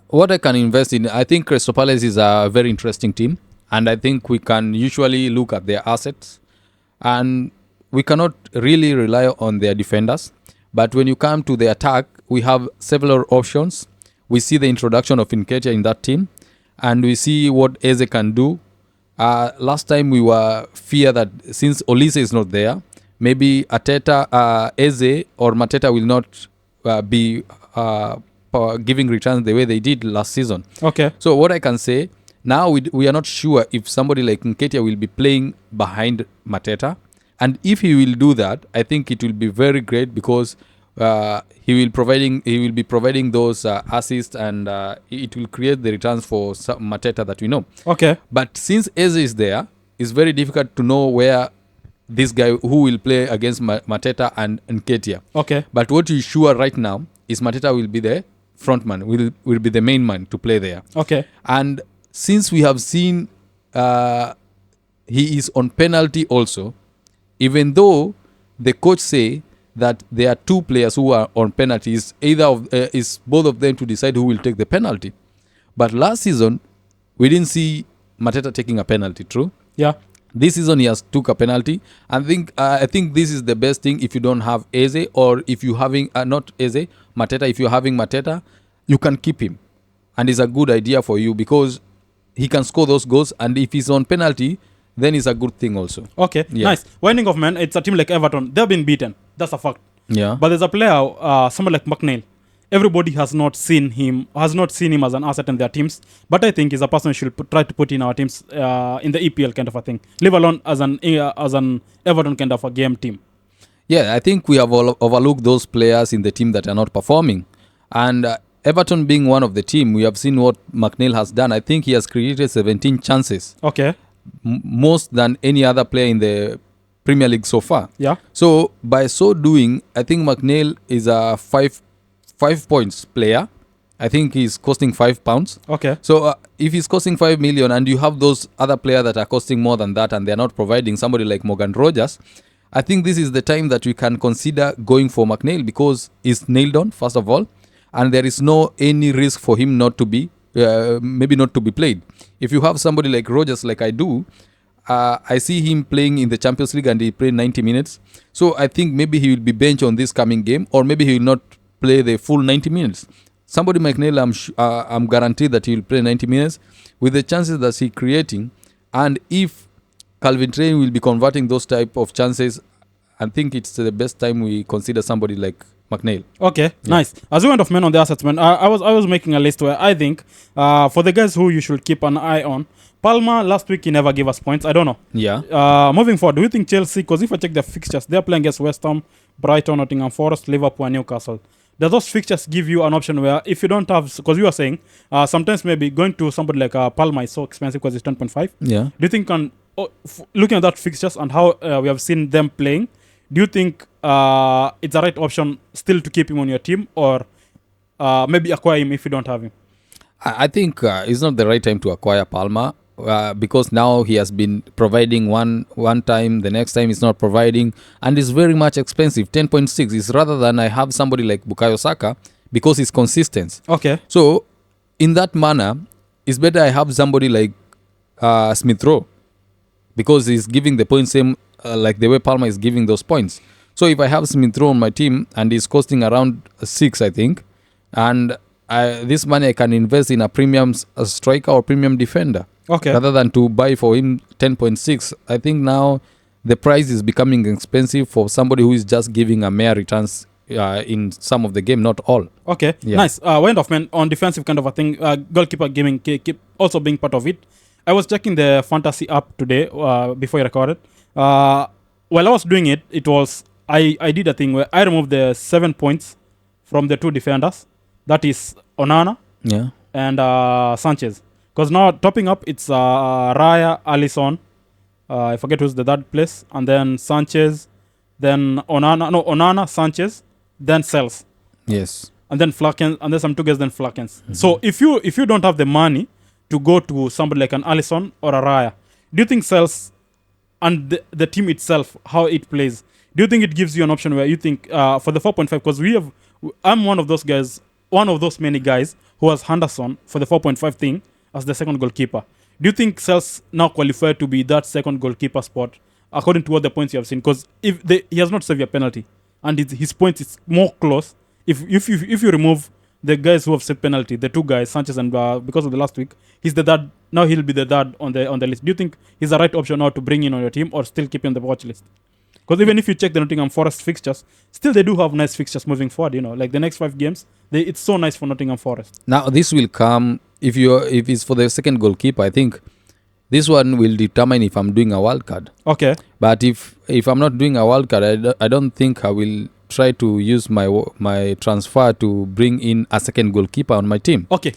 Speaker 1: What I can invest in, I think Crystal Palace is a very interesting team, and I think we can usually look at their assets, and we cannot really rely on their defenders. But when you come to the attack, we have several options. we see the introduction of Nketiah in that team, and we see what Eze can do. Last time we were fear that since Olise is not there, maybe Ateta, Eze or Mateta will not be giving returns the way they did last season.
Speaker 3: Okay.
Speaker 1: So what I can say, now we are not sure if somebody like Nketiah will be playing behind Mateta. And if he will do that, I think it will be very great because he will be providing those assists, and it will create the returns for Mateta that we know.
Speaker 3: Okay.
Speaker 1: But since Eze is there, it's very difficult to know where this guy who will play against Mateta and Nketiah.
Speaker 3: Okay.
Speaker 1: But what is sure right now is Mateta will be the front man, will be the main man to play there.
Speaker 3: Okay.
Speaker 1: And since we have seen he is on penalty also, even though the coach say that there are two players who are on penalties, either of is both of them to decide who will take the penalty. But last season, we didn't see Mateta taking a penalty, true?
Speaker 3: Yeah.
Speaker 1: This season he has took a penalty. I think this is the best thing if you don't have Eze, or if you having not Eze, Mateta. If you're having Mateta, you can keep him, and it's a good idea for you because he can score those goals, and if he's on penalty, then it's a good thing also.
Speaker 3: Okay.
Speaker 1: Yeah.
Speaker 3: Nice. Winding off, man. It's a team like Everton. They've been beaten. That's a fact.
Speaker 1: Yeah.
Speaker 3: But there's a player, someone like McNeil. Everybody has not seen him as an asset in their teams. But I think he's a person who should try to put in our teams in the EPL kind of a thing. Leave alone as an Everton kind of a game team.
Speaker 1: Yeah, I think we have overlooked those players in the team that are not performing. And Everton being one of the team, we have seen what McNeil has done. I think he has created 17 chances.
Speaker 3: Okay.
Speaker 1: Most than any other player in the Premier League so far.
Speaker 3: Yeah.
Speaker 1: So by so doing, I think McNeil is a 5 points player. I think he's costing £5.
Speaker 3: Okay.
Speaker 1: So if he's costing 5 million and you have those other players that are costing more than that and they're not providing, somebody like Morgan Rogers, I think this is the time that we can consider going for McNeil because he's nailed on, first of all, and there is no any risk for him not to be maybe not to be played. If you have somebody like Rogers, like I do, I see him playing in the Champions League and he played 90 minutes. So I think maybe he will be benched on this coming game, or maybe he will not play the full 90 minutes. Somebody McNeil, I'm guaranteed that he will play 90 minutes with the chances that he's creating. And if Calvin Train will be converting those type of chances, I think it's the best time we consider somebody like McNeil.
Speaker 3: Okay, nice. As we went off men on the assets, man, I was making a list where I think for the guys who you should keep an eye on, Palmer last week he never gave us points. I don't know.
Speaker 1: Yeah.
Speaker 3: Moving forward, do you think Chelsea? Because if I check their fixtures, they're playing against West Ham, Brighton, Nottingham Forest, Liverpool, and Newcastle. Does those fixtures give you an option where if you don't have, because you were saying sometimes maybe going to somebody like Palmer is so expensive because it's 10.5.
Speaker 1: Yeah.
Speaker 3: Do you think looking at that fixtures and how we have seen them playing, do you think it's the right option still to keep him on your team, or maybe acquire him if you don't have him?
Speaker 1: I think it's not the right time to acquire Palmer because now he has been providing one time, the next time he's not providing, and it's very much expensive. 10.6 is rather than I have somebody like Bukayo Saka because he's consistent.
Speaker 3: Okay.
Speaker 1: So in that manner, it's better I have somebody like Smith Rowe because he's giving the points same like the way Palmer is giving those points. So if I have Smith Rowe on my team and he's costing around 6, I think, and this money I can invest in a premium striker or premium defender.
Speaker 3: Okay.
Speaker 1: Rather than to buy for him 10.6. I think now the price is becoming expensive for somebody who is just giving a mere returns in some of the game, not all.
Speaker 3: Okay,
Speaker 1: Yeah.
Speaker 3: nice. Went off, man, on defensive kind of a thing. Goalkeeper gaming keep also being part of it. I was checking the fantasy app today before I recorded. While I was doing it, I did a thing where I removed the 7 points from the two defenders. That is Onana and Sanchez. Because now topping up, it's Raya, Alisson. I forget who's the third place. And then Sanchez. Then Onana, Sanchez. Then Sells.
Speaker 1: Yes.
Speaker 3: And then Flakens. And then some two guys, then Flakens. Mm-hmm. So if you don't have the money to go to somebody like an Alisson or a Raya, do you think Sells and the team itself, how it plays, do you think it gives you an option where you think for the 4.5, because I'm one of those guys, one of those many guys who has Henderson for the 4.5 thing as the second goalkeeper. Do you think Sells now qualify to be that second goalkeeper spot according to what the points you have seen? Because he has not saved a penalty and his points is more close. If you remove the guys who have set penalty, the two guys, Sanchez and because of the last week, he's the third. Now he'll be the third on the list. Do you think he's the right option now to bring in on your team, or still keep him on the watch list? Because even if you check the Nottingham Forest fixtures, still they do have nice fixtures moving forward. Like the next 5 games, it's so nice for Nottingham Forest.
Speaker 1: Now this will come if it's for the second goalkeeper. I think this one will determine if I'm doing a wild card.
Speaker 3: Okay.
Speaker 1: But if I'm not doing a wild card, I don't think I will try to use my transfer to bring in a second goalkeeper on my team.
Speaker 3: Okay,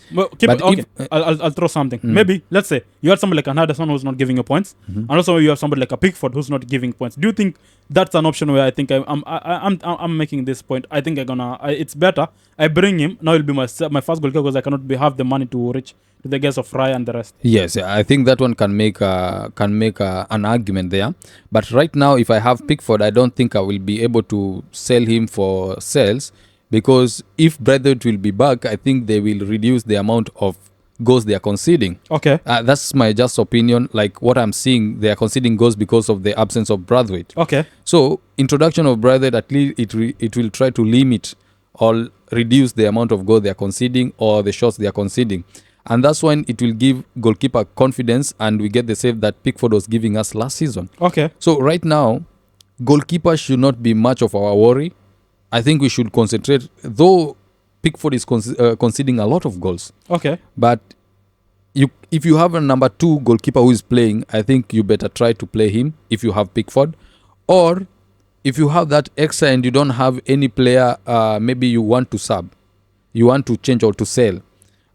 Speaker 3: I'll throw something.
Speaker 1: Mm.
Speaker 3: Maybe let's say you had somebody like an Henderson who's not giving you points, and also you have somebody like a Pickford who's not giving points. Do you think that's an option where I think I'm making this point? I think it's better. I bring him now. He'll be my first goalkeeper because I cannot have the money to reach to the guys of Raya and the rest.
Speaker 1: Yes, I think that one can make an argument there. But right now, if I have Pickford, I don't think I will be able to sell him for sales, because if Braithwaite will be back, I think they will reduce the amount of goals they are conceding.
Speaker 3: Okay.
Speaker 1: That's my just opinion. Like what I'm seeing, they are conceding goals because of the absence of Braithwaite.
Speaker 3: Okay.
Speaker 1: So introduction of Braithwaite, at least it will try to limit or reduce the amount of goals they are conceding or the shots they are conceding. And that's when it will give goalkeeper confidence, and we get the save that Pickford was giving us last season.
Speaker 3: Okay.
Speaker 1: So right now, goalkeeper should not be much of our worry. I think we should concentrate, though Pickford is conceding a lot of goals.
Speaker 3: Okay.
Speaker 1: But if you have a number 2 goalkeeper who is playing, I think you better try to play him if you have Pickford. Or if you have that extra and you don't have any player, maybe you want to sub, you want to change or to sell,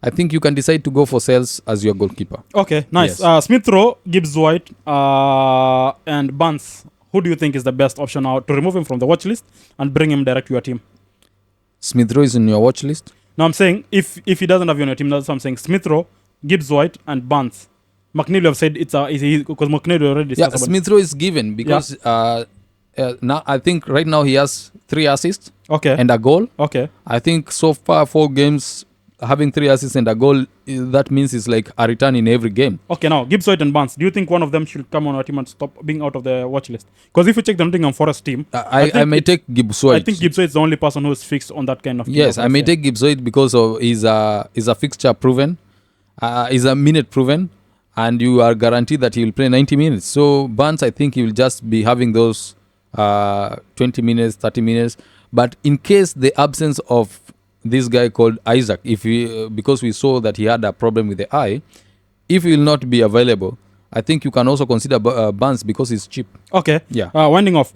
Speaker 1: I think you can decide to go for sales as your goalkeeper.
Speaker 3: Okay, nice.
Speaker 1: Yes.
Speaker 3: Smith Rowe, Gibbs White, and Barnes. Who do you think is the best option now to remove him from the watch list and bring him direct to your team?
Speaker 1: Smith Rowe is in your watch list?
Speaker 3: No, I'm saying if he doesn't have you on your team, that's what I'm saying. Smith Rowe, Gibbs White, and Barnes. McNeil have said because McNeil already discussed about
Speaker 1: Smith Rowe is given because now I think right now he has 3 assists and a goal.
Speaker 3: Okay.
Speaker 1: I think so far 4 games having 3 assists and a goal, that means it's like a return in every game.
Speaker 3: Okay, now Gibbs White and Barnes. Do you think one of them should come on our team and stop being out of the watch list? Because if you check the Nottingham Forest team,
Speaker 1: I may take Gibbs White.
Speaker 3: I think Gibbs White is the only person who is fixed on that kind of.
Speaker 1: Yes, I may take Gibbs White because of he's a fixture proven, he's a minute proven, and you are guaranteed that he will play 90 minutes. So Barnes, I think he will just be having those 20 minutes, 30 minutes. But in case the absence of this guy called Isaac, because we saw that he had a problem with the eye, if he will not be available, I think you can also consider Barnes because he's cheap.
Speaker 3: Okay.
Speaker 1: Yeah.
Speaker 3: Winding off.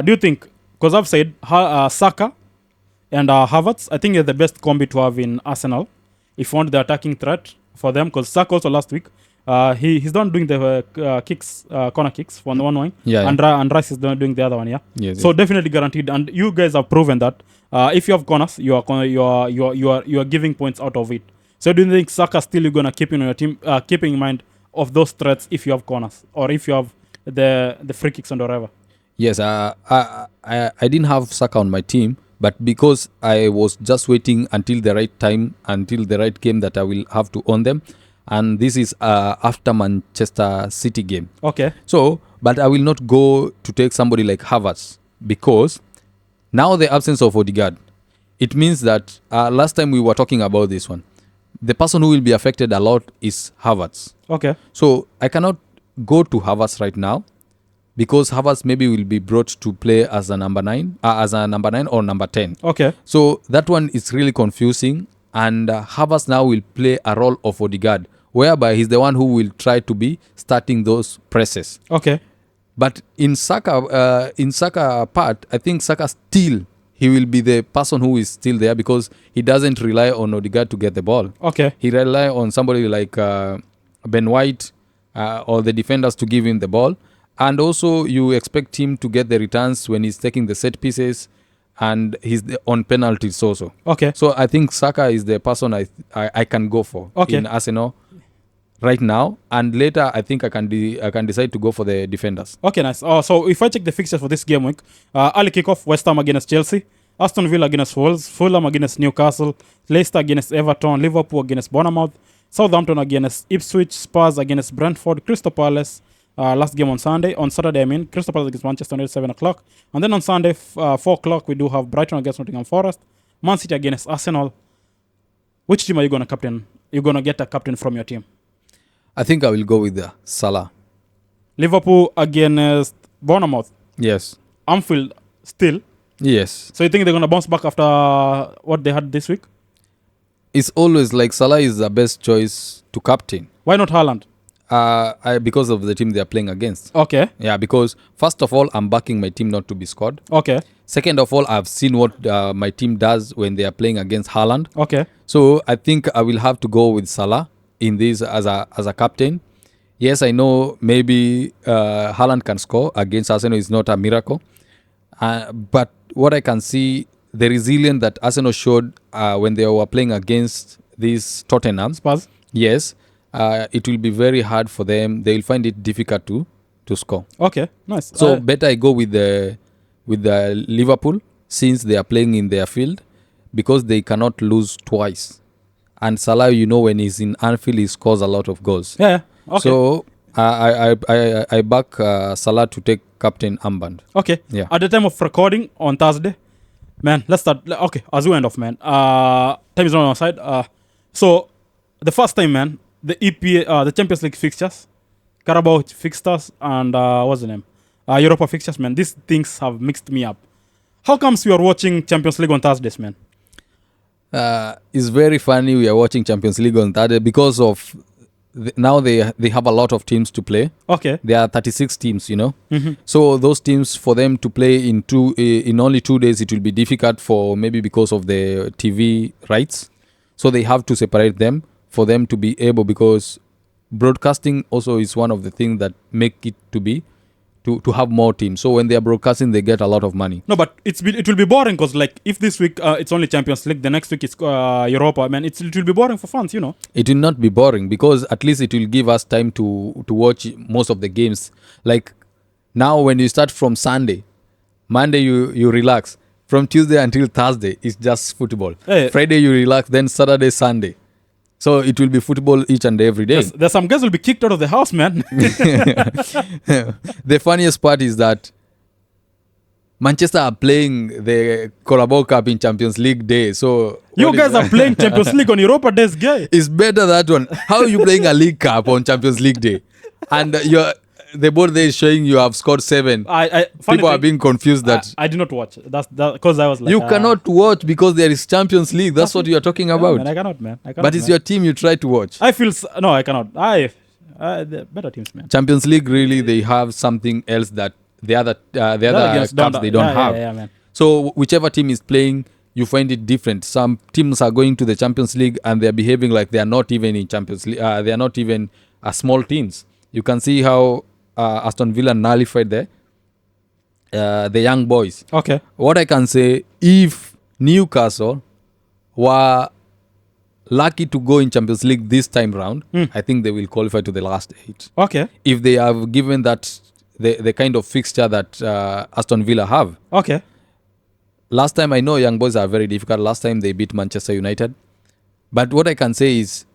Speaker 3: Do you think, because I've said Saka and Havertz, I think they're the best combi to have in Arsenal if you want the attacking threat for them, because Saka also last week, he's done doing the kicks, corner kicks from the one wing, and Rice is doing the other one.
Speaker 1: Yes,
Speaker 3: so definitely guaranteed, and you guys have proven that if you have corners, you are giving points out of it. So do you think Saka still you're gonna keep in your team, keeping in mind of those threats if you have corners or if you have the free kicks and whatever?
Speaker 1: Yes, I didn't have Saka on my team, but because I was just waiting until the right time, until the right game that I will have to own them. And this is after Manchester City game.
Speaker 3: Okay.
Speaker 1: So, but I will not go to take somebody like Havertz because now the absence of Odegaard, it means that last time we were talking about this one, the person who will be affected a lot is Havertz.
Speaker 3: Okay.
Speaker 1: So I cannot go to Havertz right now because Havertz maybe will be brought to play as a number 9 or number 10.
Speaker 3: Okay.
Speaker 1: So that one is really confusing. And Havertz now will play a role of Odegaard, whereby he's the one who will try to be starting those presses.
Speaker 3: Okay.
Speaker 1: But in Saka part, I think Saka still, he will be the person who is still there because he doesn't rely on Odegaard to get the ball.
Speaker 3: Okay.
Speaker 1: He rely on somebody like Ben White or the defenders to give him the ball. And also you expect him to get the returns when he's taking the set pieces. And he's on penalties also.
Speaker 3: Okay.
Speaker 1: So I think Saka is the person I can go for in Arsenal right now, and later I think I can decide to go for the defenders.
Speaker 3: Okay, nice. So if I check the fixtures for this game week, early kickoff: West Ham against Chelsea, Aston Villa against Wolves, Fulham against Newcastle, Leicester against Everton, Liverpool against Bournemouth, Southampton against Ipswich, Spurs against Brentford, Crystal Palace. Last game on Sunday. On Saturday, Crystal Palace against Manchester United, 7 o'clock. And then on Sunday, 4 o'clock, we do have Brighton against Nottingham Forest, Man City against Arsenal, Which team are you gonna captain? You're gonna get a captain from your team.
Speaker 1: I think I will go with Salah.
Speaker 3: Liverpool against Bournemouth.
Speaker 1: Yes.
Speaker 3: Anfield still.
Speaker 1: Yes.
Speaker 3: So you think they're gonna bounce back after what they had this week?
Speaker 1: It's always like Salah is the best choice to captain.
Speaker 3: Why not Haaland?
Speaker 1: Because of the team they are playing against.
Speaker 3: Okay.
Speaker 1: Yeah, because first of all, I'm backing my team not to be scored.
Speaker 3: Okay.
Speaker 1: Second of all, I've seen what my team does when they are playing against Haaland.
Speaker 3: Okay.
Speaker 1: So I think I will have to go with Salah in this as a captain. Yes, I know maybe Haaland can score against Arsenal is not a miracle. But what I can see, the resilience that Arsenal showed when they were playing against these Tottenham.
Speaker 3: Spurs.
Speaker 1: Yes, it will be very hard for them. They will find it difficult to score.
Speaker 3: Okay. Nice.
Speaker 1: So better I go with the Liverpool since they are playing in their field because they cannot lose twice. And Salah, when he's in Anfield, he scores a lot of goals.
Speaker 3: Yeah. Okay.
Speaker 1: So I back Salah to take captain armband.
Speaker 3: Okay.
Speaker 1: Yeah.
Speaker 3: At the time of recording on Thursday, man, let's start. Okay, as we end off, man. Time is not on our side. So the first time, man, the EPA, the Champions League fixtures, Carabao fixtures, and what's the name? Europa fixtures, man. These things have mixed me up. How comes you are watching Champions League on Thursdays, man?
Speaker 1: It's very funny we are watching Champions League on Thursday because of now they have a lot of teams to play.
Speaker 3: Okay.
Speaker 1: There are 36 teams,
Speaker 3: Mm-hmm.
Speaker 1: So those teams, for them to play in only 2 days, it will be difficult for maybe because of the TV rights. So they have to separate them for them to be able, because broadcasting also is one of the things that make it to have more teams. So when they are broadcasting, they get a lot of money.
Speaker 3: No, but it will be boring because like if this week it's only Champions League, the next week it's Europa. Man, it will be boring for fans,
Speaker 1: It will not be boring because at least it will give us time to watch most of the games. Like now, when you start from Sunday, Monday you relax. From Tuesday until Thursday, it's just football.
Speaker 3: Hey.
Speaker 1: Friday you relax, then Saturday, Sunday. So it will be football each and every day.
Speaker 3: There's some guys will be kicked out of the house, man.
Speaker 1: The funniest part is that Manchester are playing the Carabao Cup in Champions League day. So
Speaker 3: You guys are playing Champions League on Europa Days, guy.
Speaker 1: It's better that one. How are you playing a League Cup on Champions League day? And the board there is showing you have scored 7. People are being confused that
Speaker 3: I did not watch. That's because I was like,
Speaker 1: you cannot watch because there is Champions League. That's what you are talking about.
Speaker 3: Man, I cannot, man.
Speaker 1: But it's your team you try to watch.
Speaker 3: I feel no, I cannot. The better teams, man.
Speaker 1: Champions League, really, they have something else that the other cups they don't have.
Speaker 3: Yeah, man.
Speaker 1: So whichever team is playing, you find it different. Some teams are going to the Champions League and they're behaving like they are not even in Champions League. They are not even small teams. You can see how Aston Villa nullified the young boys.
Speaker 3: Okay.
Speaker 1: What I can say, if Newcastle were lucky to go in Champions League this time round, I think they will qualify to the last 8.
Speaker 3: Okay.
Speaker 1: If they have given that the kind of fixture that Aston Villa have.
Speaker 3: Okay.
Speaker 1: Last time, I know young boys are very difficult. Last time they beat Manchester United. But what I can say is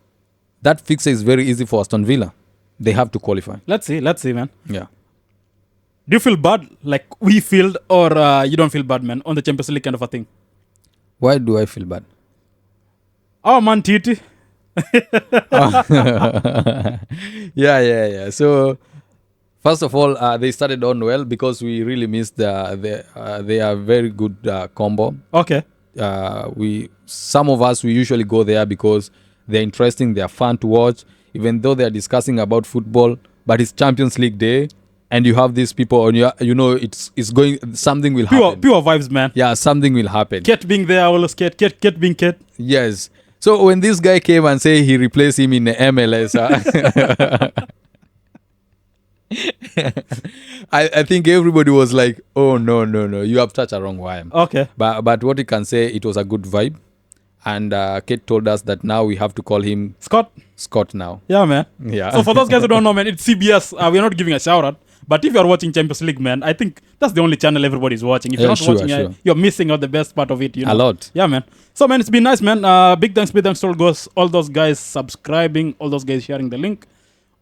Speaker 1: that fixture is very easy for Aston Villa. They have to qualify.
Speaker 3: Let's see, man.
Speaker 1: Yeah.
Speaker 3: Do you feel bad like we feel, or you don't feel bad, man, on the Champions League kind of a thing?
Speaker 1: Why do I feel bad?
Speaker 3: Oh, man, Titi.
Speaker 1: Yeah. So, first of all, they started on well because we really missed they are very good combo.
Speaker 3: Okay.
Speaker 1: Some of us, we usually go there because they're interesting, they're fun to watch, even though they're discussing about football, but it's Champions League day and you have these people on it's going, something will happen.
Speaker 3: Pure vibes, man.
Speaker 1: Yeah, something will happen.
Speaker 3: Ket being there, always Ket being Ket.
Speaker 1: Yes. So when this guy came and say he replaced him in the MLS, I think everybody was like, oh, no, you have touched a wrong wire.
Speaker 3: Okay.
Speaker 1: But what you can say, it was a good vibe. And Kate told us that now we have to call him Scott now.
Speaker 3: Yeah, man.
Speaker 1: Yeah.
Speaker 3: So for those guys who don't know, man, it's CBS. We're not giving a shout out. But if you're watching Champions League, man, I think that's the only channel everybody's watching. If you're not watching, you're missing out the best part of it.
Speaker 1: A lot.
Speaker 3: Yeah, man. So, man, it's been nice, man. Big thanks to all those guys subscribing, all those guys sharing the link,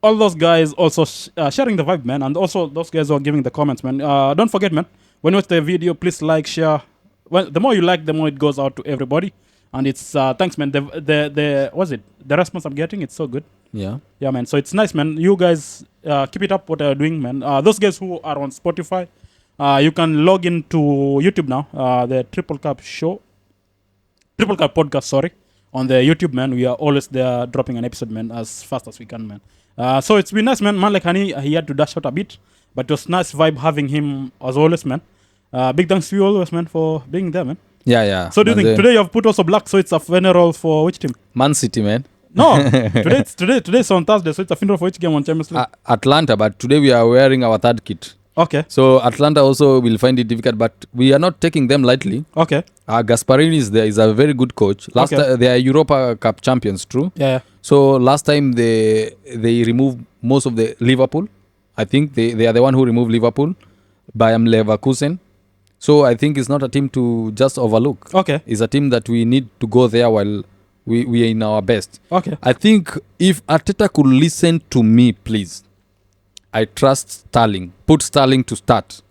Speaker 3: all those guys also sharing the vibe, man, and also those guys who are giving the comments, man. Don't forget, man, when you watch the video, please like, share. Well, the more you like, the more it goes out to everybody. and it's thanks, man. The what's it? The response I'm getting, it's so good.
Speaker 1: Yeah.
Speaker 3: Yeah, man. So it's nice, man. You guys keep it up. What you're doing, man. Those guys who are on Spotify, you can log into YouTube now. The Triple Cup podcast. Sorry, on the YouTube, man. We are always there dropping an episode, man, as fast as we can, man. So it's been nice, man. Man like Honey, he had to dash out a bit, but it was nice vibe having him as always, man. Big thanks to you always, man, for being there, man.
Speaker 1: Yeah.
Speaker 3: So do you think today you have put also black, so it's a funeral for which team?
Speaker 1: Man City, man.
Speaker 3: No, today's on Thursday, so it's a funeral for which game on Champions League?
Speaker 1: Atlanta, but today we are wearing our third kit.
Speaker 3: Okay.
Speaker 1: So Atlanta also will find it difficult, but we are not taking them lightly.
Speaker 3: Okay.
Speaker 1: Gasparini is a very good coach. Last time, they are Europa Cup champions, true?
Speaker 3: Yeah.
Speaker 1: So last time they removed most of the Liverpool. I think they are the one who removed Liverpool by Leverkusen. So I think it's not a team to just overlook.
Speaker 3: Okay.
Speaker 1: It's a team that we need to go there while we are in our best.
Speaker 3: Okay.
Speaker 1: I think if Arteta could listen to me, please, I trust Sterling. Put Sterling to start.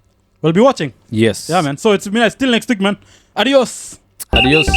Speaker 3: We'll be watching.
Speaker 1: Yes.
Speaker 3: Yeah, man. So it's been nice. Till next week, man. Adios.
Speaker 1: Adios.